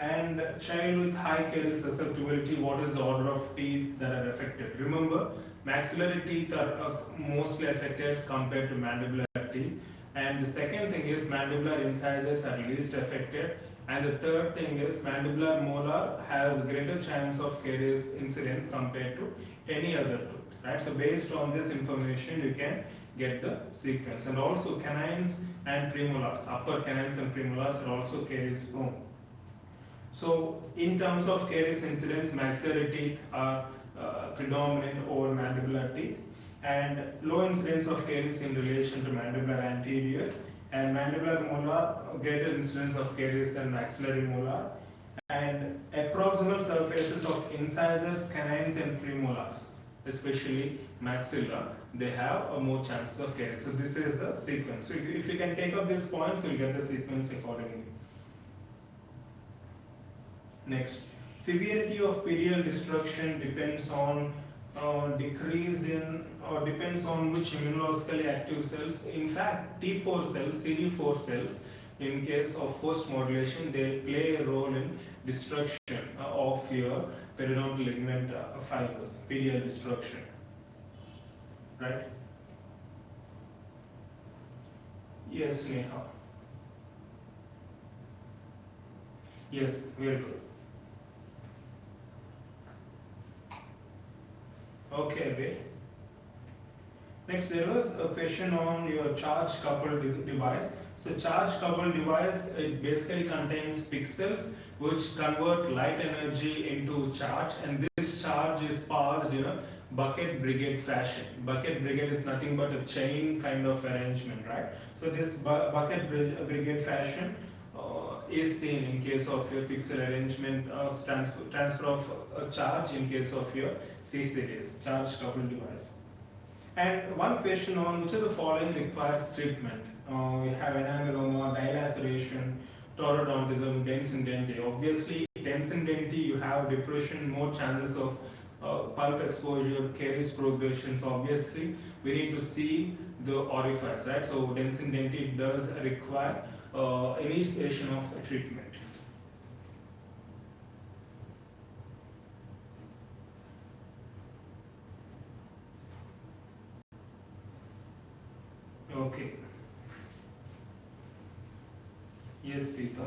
S1: And child with high caries susceptibility, what is the order of teeth that are affected? Remember, maxillary teeth are mostly affected compared to mandibular teeth. And the second thing is mandibular incisors are least affected. And the third thing is mandibular molar has greater chance of caries incidence compared to any other tooth. Right? So based on this information, you can get the sequence. And also canines and premolars, upper canines and premolars are also caries prone. So in terms of caries incidence, maxillary teeth are predominant over mandibular teeth, and low incidence of caries in relation to mandibular anteriors, and mandibular molar greater incidence of caries than maxillary molar, and approximal surfaces of incisors, canines and premolars, especially maxilla, they have more chances of caries. So this is the sequence. So if you can take up these points, you'll get the sequence accordingly. Next, severity of perial destruction depends on decrease in or depends on which immunologically active cells. In fact, T4 cells, CD4 cells, in case of post-modulation, they play a role in destruction of your periodontal ligament fibers, perial destruction. Right? Yes, Neha. Yes, very good. Okay, wait. Next, there was a question on your charge coupled device. So charge coupled device, it basically contains pixels which convert light energy into charge, and this charge is passed in a bucket brigade fashion. Bucket brigade is nothing but a chain kind of arrangement, right? So this bucket brigade fashion is seen in case of your pixel arrangement, transfer of charge in case of your C-series, charge coupled device. And one question on which of the following requires treatment? We have enamelloma, dilaceration, taurodontism, dense indentation. Obviously, dense indentation, you have depression, more chances of pulp exposure, caries progressions. Obviously, we need to see the orifice, right? So, dense indentation does require initiation of treatment. Okay. Yes, Sita.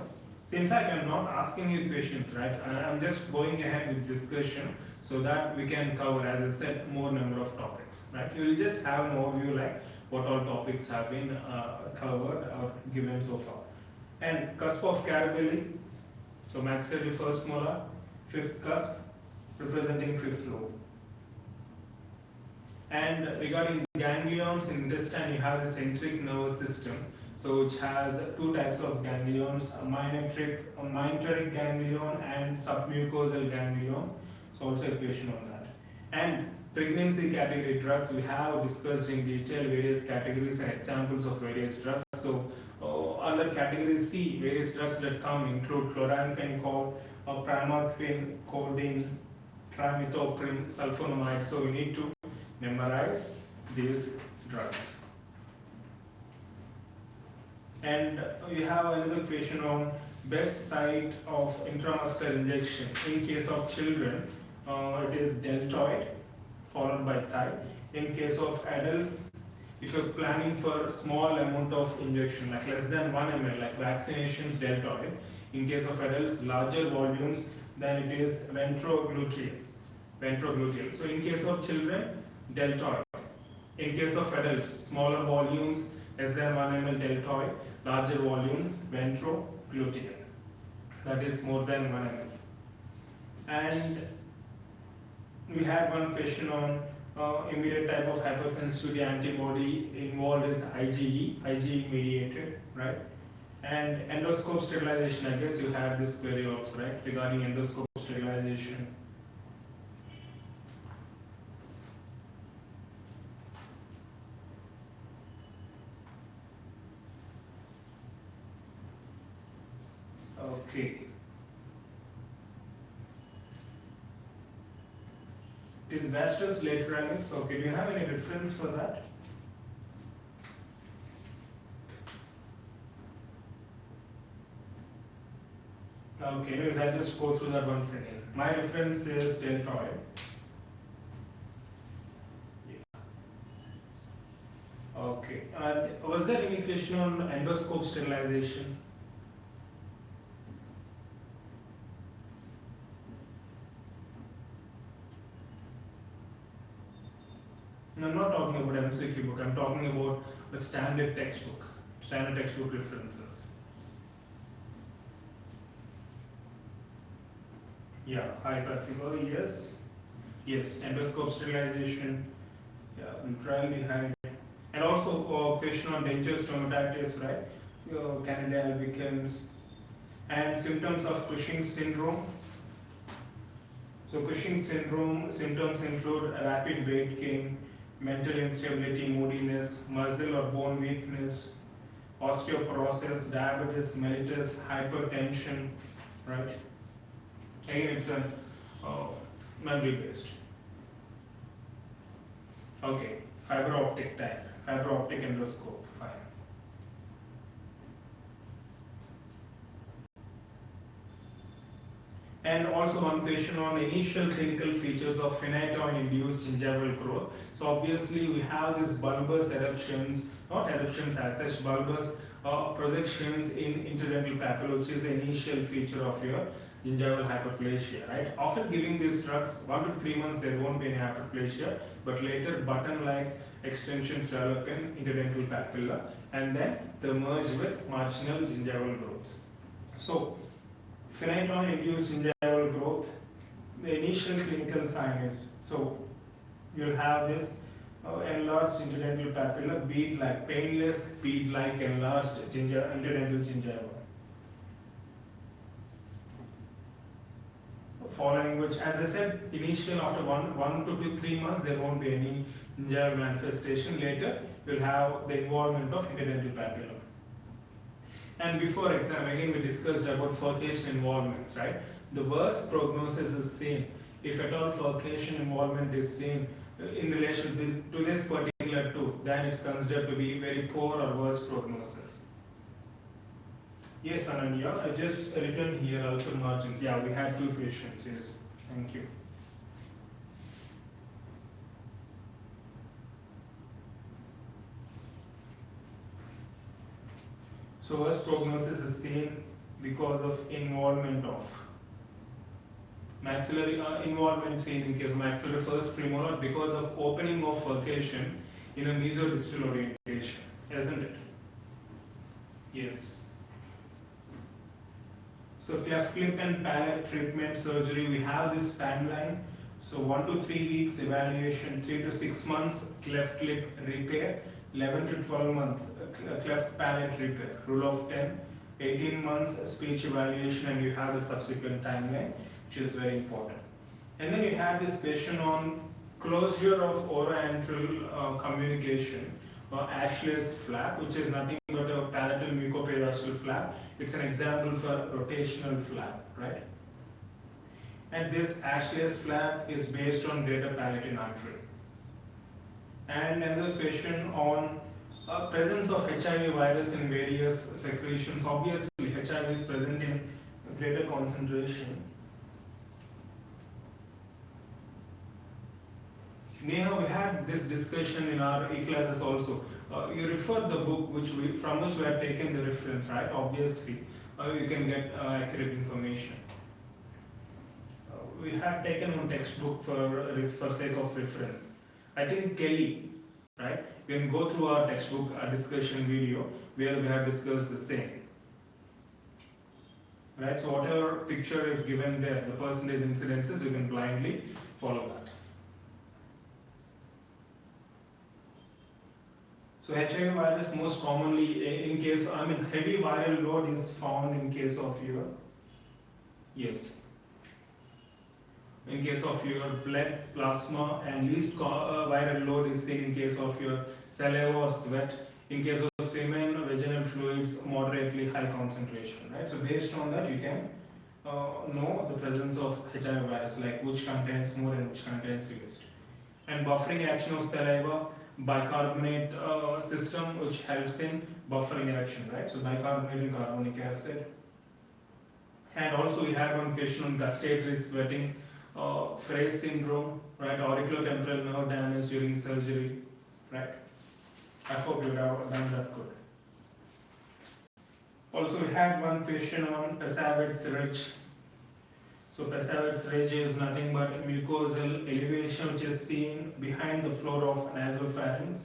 S1: So in fact, I'm not asking you questions, right? I'm just going ahead with discussion so that we can cover, as I said, more number of topics, right? You will just have an overview like what all topics have been covered or given so far. And cusp of Carabelli, so maxillary first molar, fifth cusp, representing fifth lobe. And regarding ganglions in intestine, you have the centric nervous system, so which has two types of ganglions, a myenteric ganglion and submucosal ganglion. So also a question on that. And pregnancy category drugs, we have discussed in detail various categories and examples of various drugs. So under category C, various drugs that come include chloramphenicol, pramoxine, codeine, trimethoprim, sulfonamide. So we need to memorize these drugs. And we have another question on best site of intramuscular injection. In case of children, it is deltoid followed by thigh. In case of adults, if you're planning for small amount of injection, like less than 1 ml, like vaccinations, deltoid. In case of adults, larger volumes, then it is ventrogluteal. So in case of children, deltoid. In case of adults, smaller volumes, less than 1 ml deltoid, larger volumes, ventrogluteal. That is more than 1 ml. And we had one question on immediate type of hypersensitivity antibody involved is IgE mediated, right? And endoscope sterilization, I guess you had this query also, right? Regarding endoscope sterilization. Okay. It is vastus lateralis. Okay, do you have any reference for that? Okay, anyways, I'll just go through that once again. My reference is deltoid. Okay, was there any question on endoscope sterilization? No, I'm not talking about MCQ book, I'm talking about the standard textbook references. Yeah, high practical, yes. Yes, endoscope sterilization, yeah, neutraldehyde. And also question on denture stomatitis, right? Candida albicans and symptoms of Cushing's syndrome. So Cushing's syndrome symptoms include rapid weight gain, mental instability, moodiness, muscle or bone weakness, osteoporosis, diabetes mellitus, hypertension, right? Again, it's a uh, memory based. Okay, fiber optic type, fiber optic endoscope, fine. And also one question on initial clinical features of phenytoin-induced gingival growth. So obviously we have these bulbous eruptions, not eruptions as such, bulbous projections in interdental papilla, which is the initial feature of your gingival hyperplasia, right? After giving these drugs, 1 to 3 months there won't be any hyperplasia, but later button-like extensions develop in interdental papilla, and then they merge with marginal gingival growths. So phenytoin-induced gingival growth, the initial clinical sign is, so you'll have this enlarged interdental papilla, bead-like, painless, bead-like enlarged interdental gingiva. Following which, as I said, initial after 1 to 3 months, there won't be any gingival manifestation. Later, you'll have the involvement of interdental papilla. And before exam, again we discussed about furcation involvements, right? The worst prognosis is seen if at all furcation involvement is seen in relation to this particular tooth, then it's considered to be very poor or worst prognosis. Yes, Ananya, I just written here also margins. Yeah, we had 2 patients. Yes, thank you. So worst prognosis is seen because of involvement of maxillary involvement seen in case of maxillary first premolar because of opening of furcation in a mesodistal orientation, isn't it? Yes. So cleft lip and palate treatment surgery, we have this timeline. So 1 to 3 weeks evaluation, 3 to 6 months cleft lip repair, 11 to 12 months cleft palate repair, rule of 10, 18 months speech evaluation, and you have the subsequent timeline, which is very important. And then you have this question on closure of oroantral communication, Ashley's flap, which is nothing but a palatal mucoperiostral flap. It's an example for rotational flap, right? And this Ashley's flap is based on greater palatine artery. And another question on presence of HIV virus in various secretions. Obviously, HIV is present in greater concentration. Neha, we had this discussion in our e-classes also. You refer the book from which we have taken the reference, right? Obviously, you can get accurate information. We have taken one textbook for sake of reference. I think Kelly, right? You can go through our textbook discussion video where we have discussed the same. Right? So whatever picture is given there, the percentage incidences, you can blindly follow that. So HIV virus most commonly in case, heavy viral load is found in case of your, yes, in case of your blood plasma, and least viral load is seen in case of your saliva or sweat. In case of semen, vaginal fluids, moderately high concentration, right? So based on that, you can know the presence of HIV virus, like which contains more and which contains least. And buffering action of saliva, bicarbonate system, which helps in buffering action, right? So bicarbonate and carbonic acid. And also we had one question on gustatory sweating, Frey's syndrome, right? Auriculotemporal nerve damage during surgery, right? I hope you would have done that good. Also, we had one question on Passavage ridge. So Passavage ridge is nothing but mucosal elevation which is seen behind the floor of nasopharynx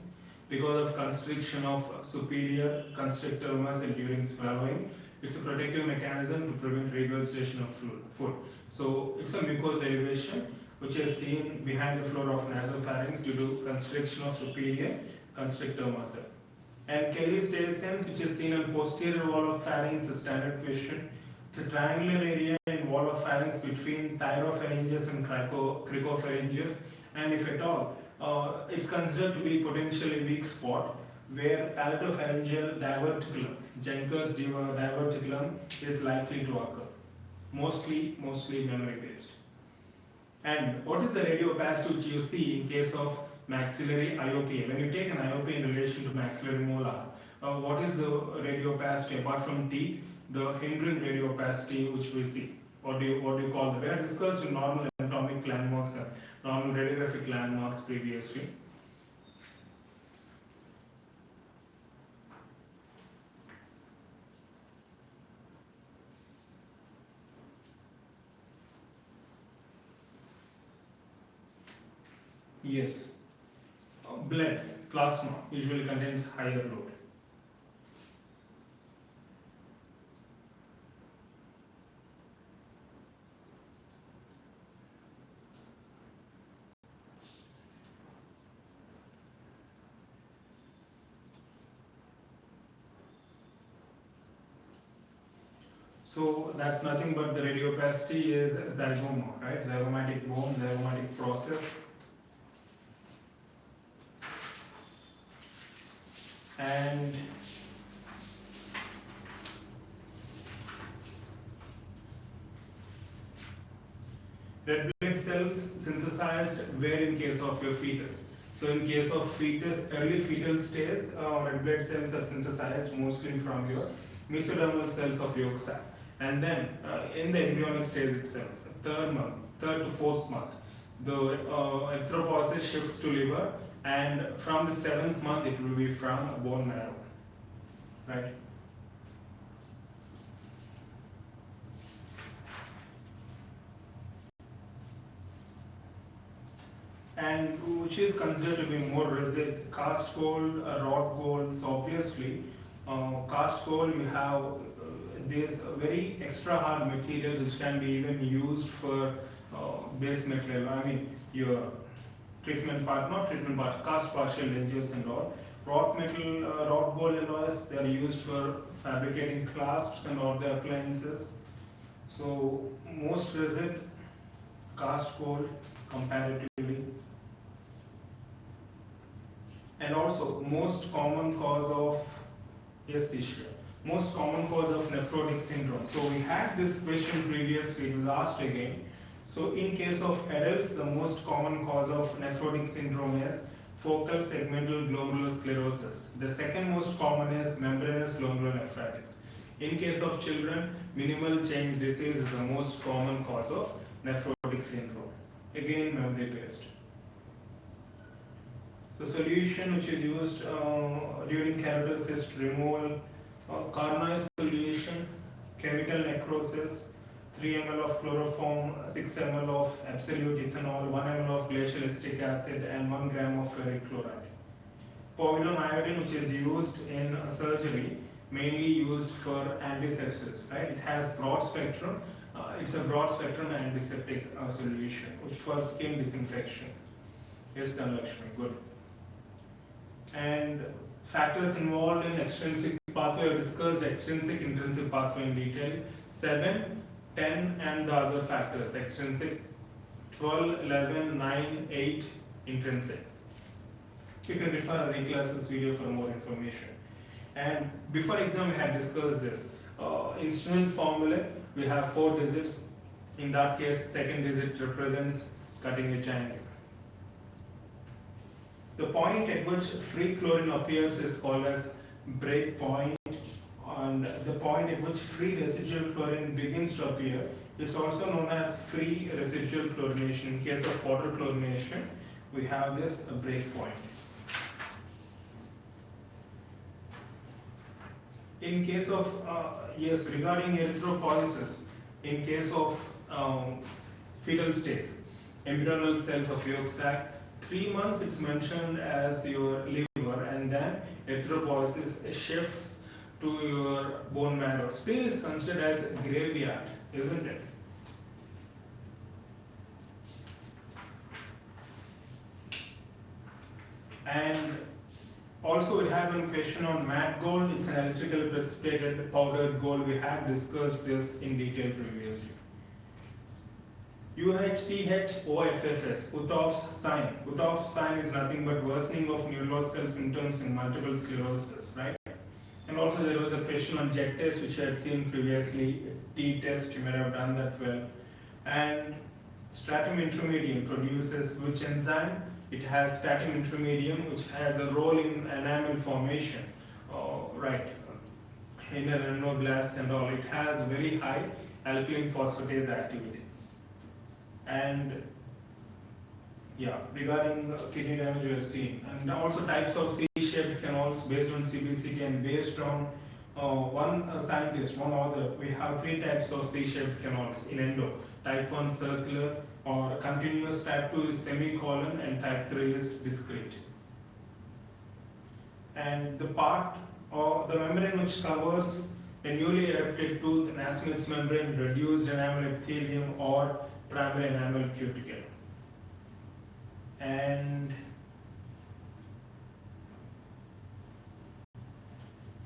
S1: because of constriction of superior constrictor muscle during swallowing. It's a protective mechanism to prevent regurgitation of food. So it's a mucosal elevation which is seen behind the floor of nasopharynx due to constriction of superior constrictor muscle. And Kelly's dehiscence, which is seen on posterior wall of pharynx, is a standard question. It's a triangular area in wall of pharynx between thyropharyngeus and cricopharyngeus, and if at all, it's considered to be potentially weak spot where palatopharyngeal diverticulum, Jenker's diverticulum, is likely to occur. Mostly memory based. And what is the radiopacity which you see in case of maxillary IOP? When you take an IOP in relation to maxillary molar, what is the radiopacity apart from teeth? The hindering radiopacity which we see. What do you call that? We have discussed in normal anatomic landmarks and normal radiographic landmarks previously. Yes. Blood, plasma, usually contains higher load. So that's nothing but the radiopacity is zygoma, right? Zygomatic bone, zygomatic process. And red blood cells synthesized where in case of your fetus. So in case of fetus, early fetal stage, red blood cells are synthesized mostly from your mesodermal cells of yolk sac. And then in the embryonic stage itself, third to fourth month, the erythropoiesis shifts to liver, and from the seventh month it will be from bone marrow, right? And which is considered to be more resilient. Cast gold, wrought gold. So obviously, cast gold you have this very extra hard material which can be even used for base metal. I mean your treatment part, not treatment part, cast partial dentures and all. Wrought metal, wrought gold alloys, they are used for fabricating clasps and all the appliances. So most resilient cast gold comparatively. And also most common cause of, yes, Tisha, most common cause of nephrotic syndrome. So we had this question previously, it was asked again. So in case of adults, the most common cause of nephrotic syndrome is focal segmental glomerulosclerosis. The second most common is membranous glomerulonephritis. In case of children, minimal change disease is the most common cause of nephrotic syndrome. Again, memory based. So solution which is used during keratocyst removal, carnoid solution, chemical necrosis, 3 ml of chloroform, 6 ml of absolute ethanol, 1 ml of glacial acetic acid, and 1 gram of ferric chloride. Povidone iodine, which is used in surgery, mainly used for antisepsis, right? It has broad spectrum. It's a broad spectrum antiseptic solution, which for skin disinfection. Yes, Dhanlakshmi, good. And factors involved in extrinsic pathway, we discussed extrinsic, intrinsic pathway in detail. 7, 10 and the other factors, extrinsic, 12, 11, 9, 8, intrinsic. You can refer our reclasses video for more information. And before exam we had discussed this. Instrument formula, we have 4 digits. In that case, second digit represents cutting edge angle. The point at which free chlorine appears is called as break point, and the point at which free residual fluorine begins to appear. It's also known as free residual chlorination. In case of water chlorination, we have this break point. In case of, yes, regarding erythropoiesis, in case of fetal states, embryonal cells of yolk sac, 3 months it's mentioned as your liver, and then erythropoiesis shifts to your bone marrow. Spleen is considered as graveyard, isn't it? And also we have a question on matte gold. It's an electrically precipitated powdered gold. We have discussed this in detail previously. UHTH-OFFS, Uthoff's sign. Uthoff's sign is nothing but worsening of neurological symptoms in multiple sclerosis, right? And also there was a question on jet test which I had seen previously, T-test, you may have done that well. And stratum intermedium produces which enzyme? It has stratum intermedium, which has a role in enamel formation, right? Inner enamel and all. It has very high alkaline phosphatase activity. And yeah, regarding kidney damage we have seen, and also types of C-shaped canals based on CBCT and based on one scientist, one author, we have 3 types of C-shaped canals in endo. Type 1 circular or continuous, type 2 is semicolon, and type 3 is discrete. And the part or the membrane which covers a newly erupted tooth, Nasmyth's membrane, reduced enamel epithelium, or primary enamel cuticle. And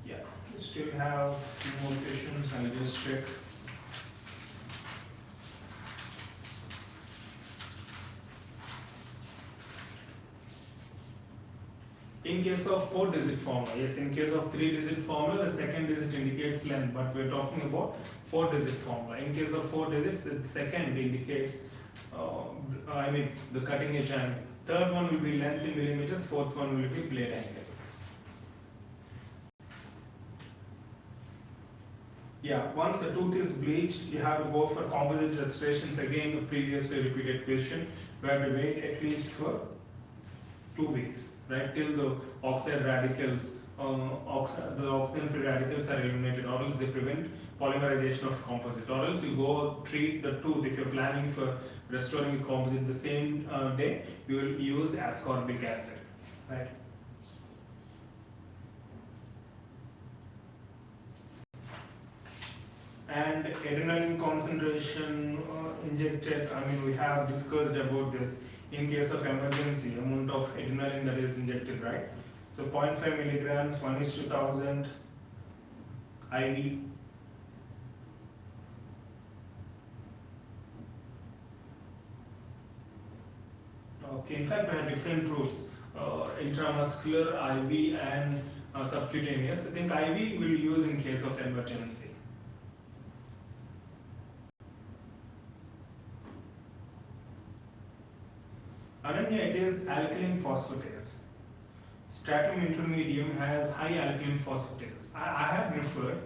S1: yeah, we still have 2 more questions. I'll just check. In case of 4-digit formula, yes, in case of 3-digit formula, the second digit indicates length, but we're talking about 4-digit formula. In case of 4 digits, the second indicates, the cutting edge angle. Third one will be length in millimeters, fourth one will be blade angle. Yeah, once the tooth is bleached, you have to go for composite restorations. Again, the previously repeated question. We have to wait at least for 2 weeks, right, till the oxide radicals, the oxygen-free radicals are eliminated, or else they prevent polymerization of composite, or else you go treat the tooth. If you're planning for restoring the composite the same day, you will use ascorbic acid, right? And adrenaline concentration injected, we have discussed about this. In case of emergency, amount of adrenaline that is injected, right? So 0.5 milligrams, 1:1000 IV. Okay, in fact, we have different routes, intramuscular, IV, and subcutaneous. I think IV will use in case of emergency. Ananya, it is alkaline phosphatase. Stratum intermedium has high alkaline phosphatase. I have referred.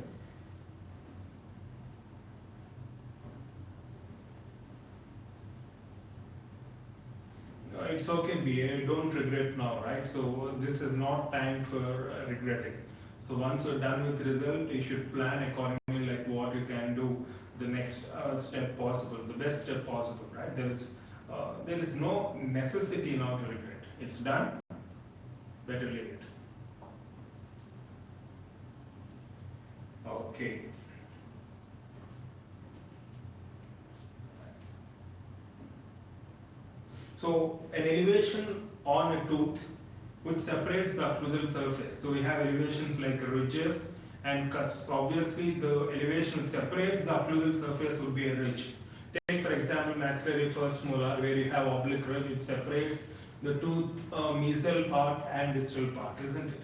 S1: It's okay, BA, don't regret now, right? So this is not time for regretting. So once you're done with result, you should plan accordingly, like what you can do the next step possible, the best step possible, right? There is no necessity now to regret. It's done, better leave it. Okay. So an elevation on a tooth which separates the occlusal surface. So we have elevations like ridges and cusps. Obviously, the elevation which separates the occlusal surface would be a ridge. Take for example maxillary first molar, where you have oblique ridge which separates the tooth mesial part and distal part, isn't it?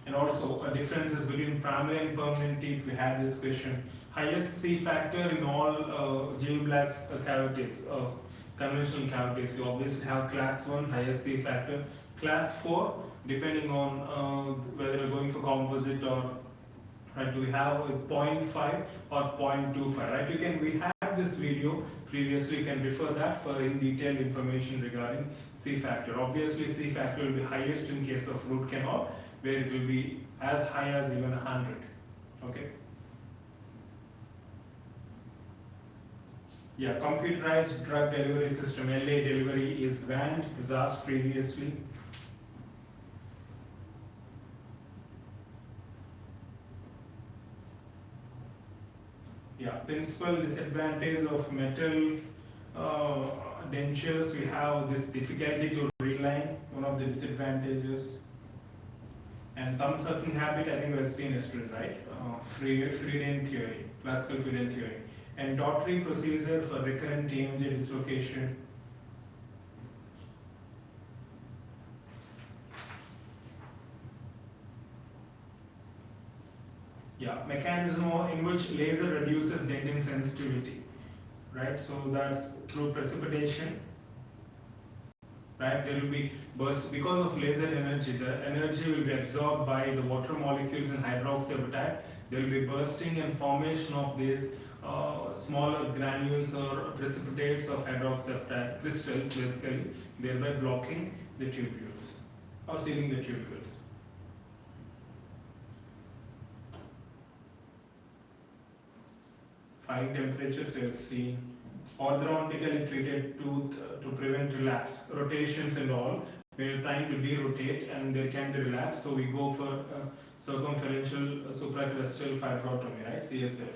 S1: And also differences between primary and permanent teeth. We had this question. Highest C factor in all J Black's cavities, conventional cavities. You obviously have class 1 highest C factor, Class 4, depending on whether you're going for composite or right, we have a zero point 0.5 or 0.25, right? We had this video previously, you can refer that for in detailed information regarding C factor. Obviously C factor will be highest in case of root canal, where it will be as high as even 100. Okay. Yeah, computerized drug delivery system, LA delivery is banned, was asked previously. Yeah, principal disadvantage of metal dentures, we have this difficulty to reline, one of the disadvantages. And thumb sucking habit, I think we have seen yesterday, right? Freudian theory, classical Freudian theory. And Daughtry procedure for recurrent TMJ dislocation. Yeah, mechanism in which laser reduces dentin sensitivity, right? So that's through precipitation, right? There will be burst because of laser energy. The energy will be absorbed by the water molecules in hydroxyapatite. There will be bursting and formation of these smaller granules or precipitates of hydroxyapatite crystals, basically, thereby blocking the tubules or sealing the tubules. High temperatures we have seen. Orthodontically treated tooth to prevent relapse, rotations and all. We are trying to derotate and there can be relapse, so we go for circumferential supracrustal fibrotomy, right? CSF.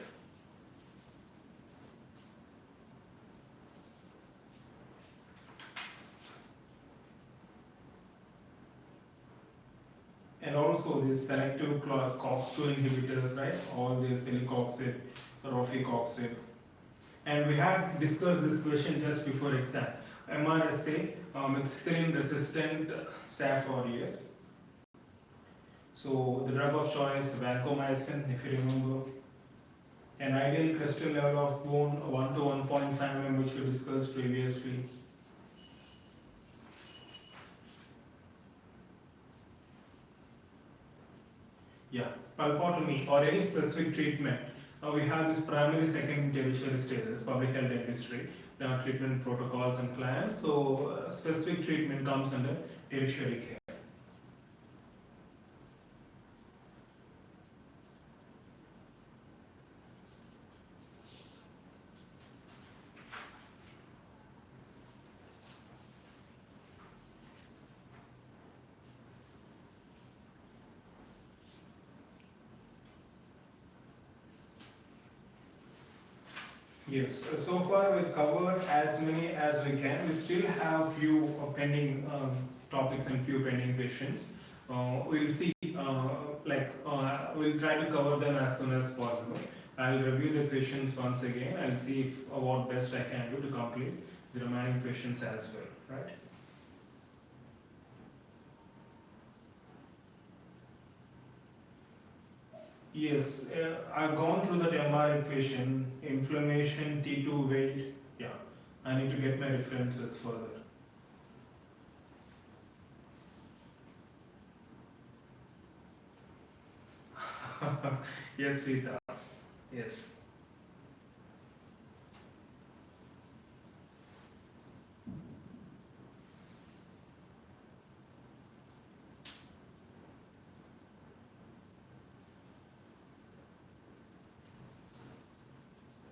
S1: And also these selective COX-2 inhibitors, right? All these celecoxib, rofecoxib. And we had discussed this question just before exam. MRSA, methicillin resistant staph aureus. So the drug of choice, vancomycin, if you remember. An ideal crystal level of bone 1 to 1.5 mm, which we discussed previously. Yeah, pulpotomy or any specific treatment. We have this primary, secondary, tertiary stages, public health dentistry. There are treatment protocols and plans. So specific treatment comes under tertiary care. Yes, so far we've covered as many as we can. We still have few pending topics and few pending questions. We'll see, we'll try to cover them as soon as possible. I'll review the questions once again. I'll see if what best I can do to complete the remaining questions as well, right? Yes, I've gone through that MR equation, inflammation, T2 weight. Yeah, I need to get my references further. Yes, Sita. Yes.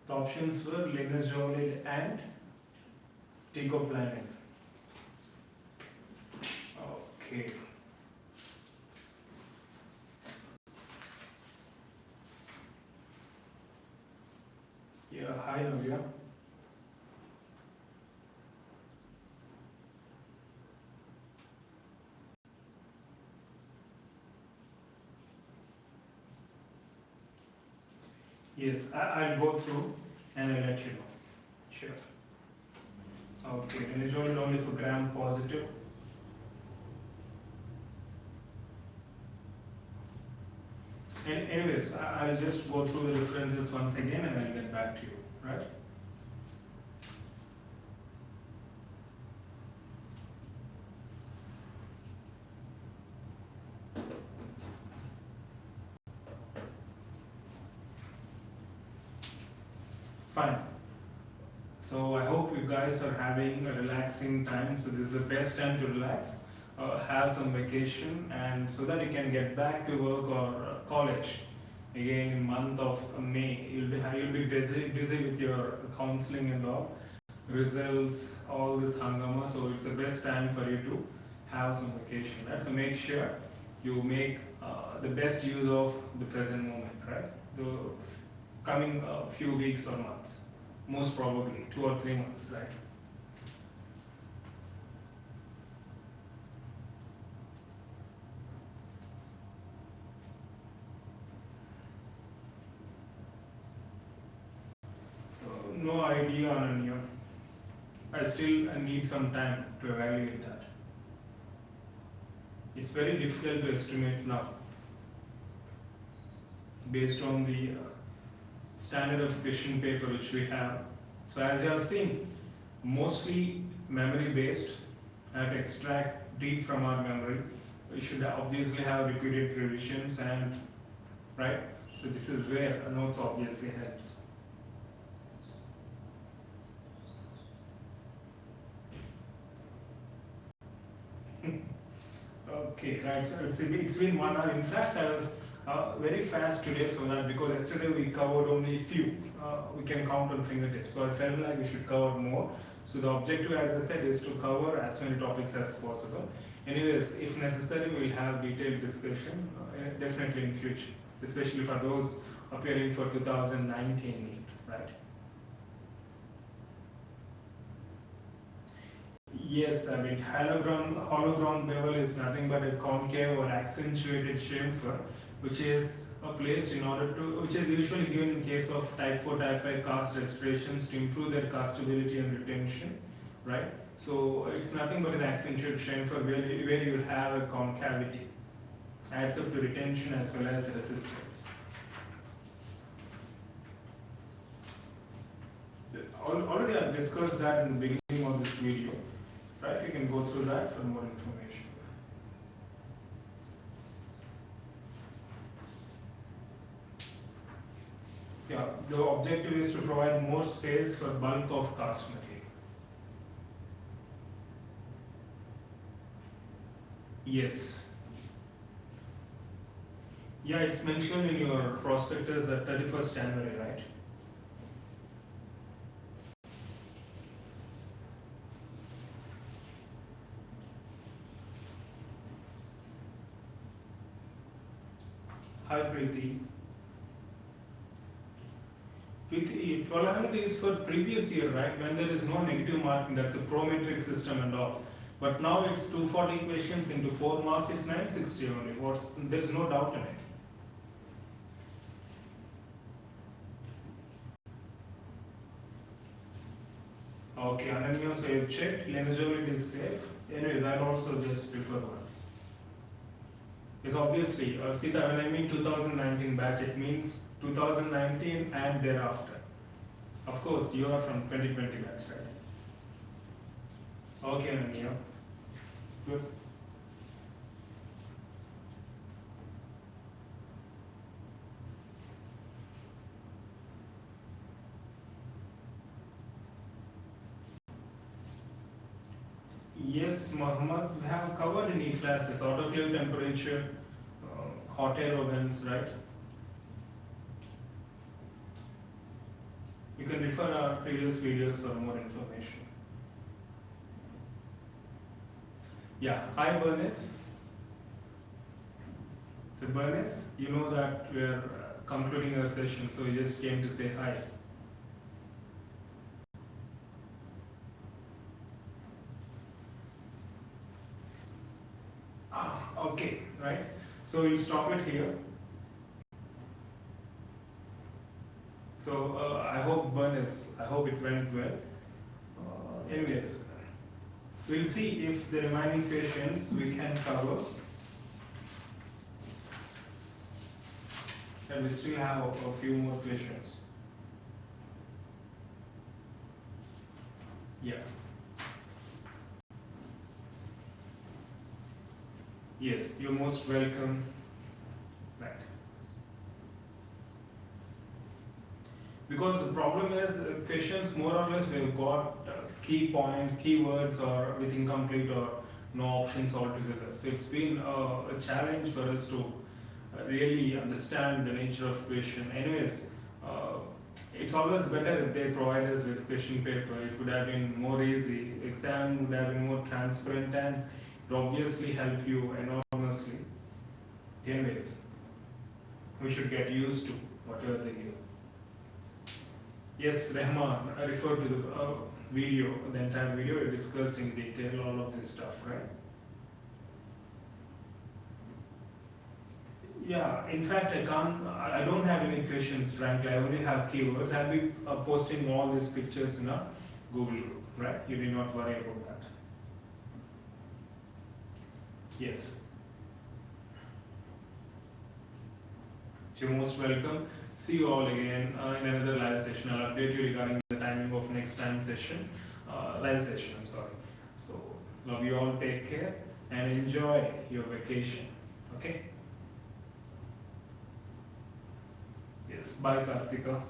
S1: The options were linezolid and teicoplanin. Okay. Yeah, hi Navya. Yes, I'll go through and I'll let you know. Sure. Okay, linezolid only for gram positive. And anyways, I'll just go through the references once again and I'll get back to you, right? Fine. So I hope you guys are having a relaxing time. So this is the best time to relax, have some vacation, and so that you can get back to work or college again in month of May. You'll be busy with your counseling and all, results, all this hangama. So it's the best time for you to have some vacation. Right? So make sure you make the best use of the present moment, right? The coming few weeks or months, most probably 2 or 3 months, right? So no idea on a new. I still need some time to evaluate that. It's very difficult to estimate now based on the standard of question paper which we have. So as you have seen, mostly memory based. I have to extract deep from our memory. We should obviously have repeated revisions and right. So this is where notes obviously helps. Okay, right. So it's been 1 hour. In fact, I was very fast today, so that because yesterday we covered only few, we can count on fingertips. So I felt like we should cover more. So the objective, as I said, is to cover as many topics as possible. Anyways, if necessary, we'll have detailed discussion definitely in future, especially for those appearing for 2019 NEET, right? Yes, I mean hologram bevel is nothing but a concave or accentuated chamfer, which is placed in order to, which is usually given in case of type 4, type 5 cast restorations to improve their castability and retention, right? So it's nothing but an accentuated chamfer where you have a concavity, adds up to retention as well as resistance. Already I've discussed that in the beginning of this video, right? You can go through that for more information. Yeah, the objective is to provide more space for bulk of cast material. Yes. Yeah, it's mentioned in your prospectus at 31st January, right? Hi, Preeti. Preeti, 1200 is for previous year, right? When there is no negative marking, that's a prometric system and all. But now it's 240 questions into 4 marks, it's 960 only. There's no doubt in it. Okay, Ananya, so you've checked, Lenazolid is safe. Anyways, I'll also just prefer once. Because obviously, Sita, when I mean 2019 batch, it means 2019 and thereafter. Of course, you are from 2020 batch, right? Okay, Ananya. Good. Yes, Muhammad, we have covered in E-classes, autoclave temperature, hot air ovens, right? You can refer our previous videos for more information. Yeah, hi Bernice. So Bernice, you know that we are concluding our session, so you just came to say hi. Ah, okay, right. So we'll stop it here. So I hope Bernice, I hope it went well. Anyways, we'll see if the remaining questions we can cover. And we still have a few more questions. Yeah. Yes, you're most welcome. Right. Because the problem is questions more or less we've got key point, keywords or with incomplete or no options altogether. So it's been a challenge for us to really understand the nature of question. Anyways, uh, it's always better if they provide us with question paper. It would have been more easy. Exam would have been more transparent and it obviously help you enormously. Anyways, we should get used to whatever they give. Yes, Rahman, I refer to the video, the entire video we discussed in detail all of this stuff, right? Yeah, in fact, I don't have any questions, frankly. I only have keywords. I'll be posting all these pictures in a Google group, right? You need not worry about that. Yes. You're most welcome. See you all again in another live session. I'll update you regarding the timing of next time session, live session, I'm sorry. So, love you all, take care and enjoy your vacation. Okay? Yes, bye Kartika.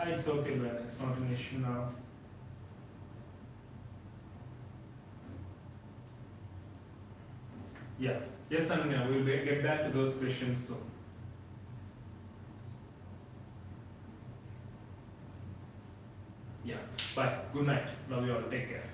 S1: It's okay, man. It's not an issue now. Yeah. Yes, Ananya, we'll get back to those questions soon. Yeah. Bye. Good night. Love you all. Take care.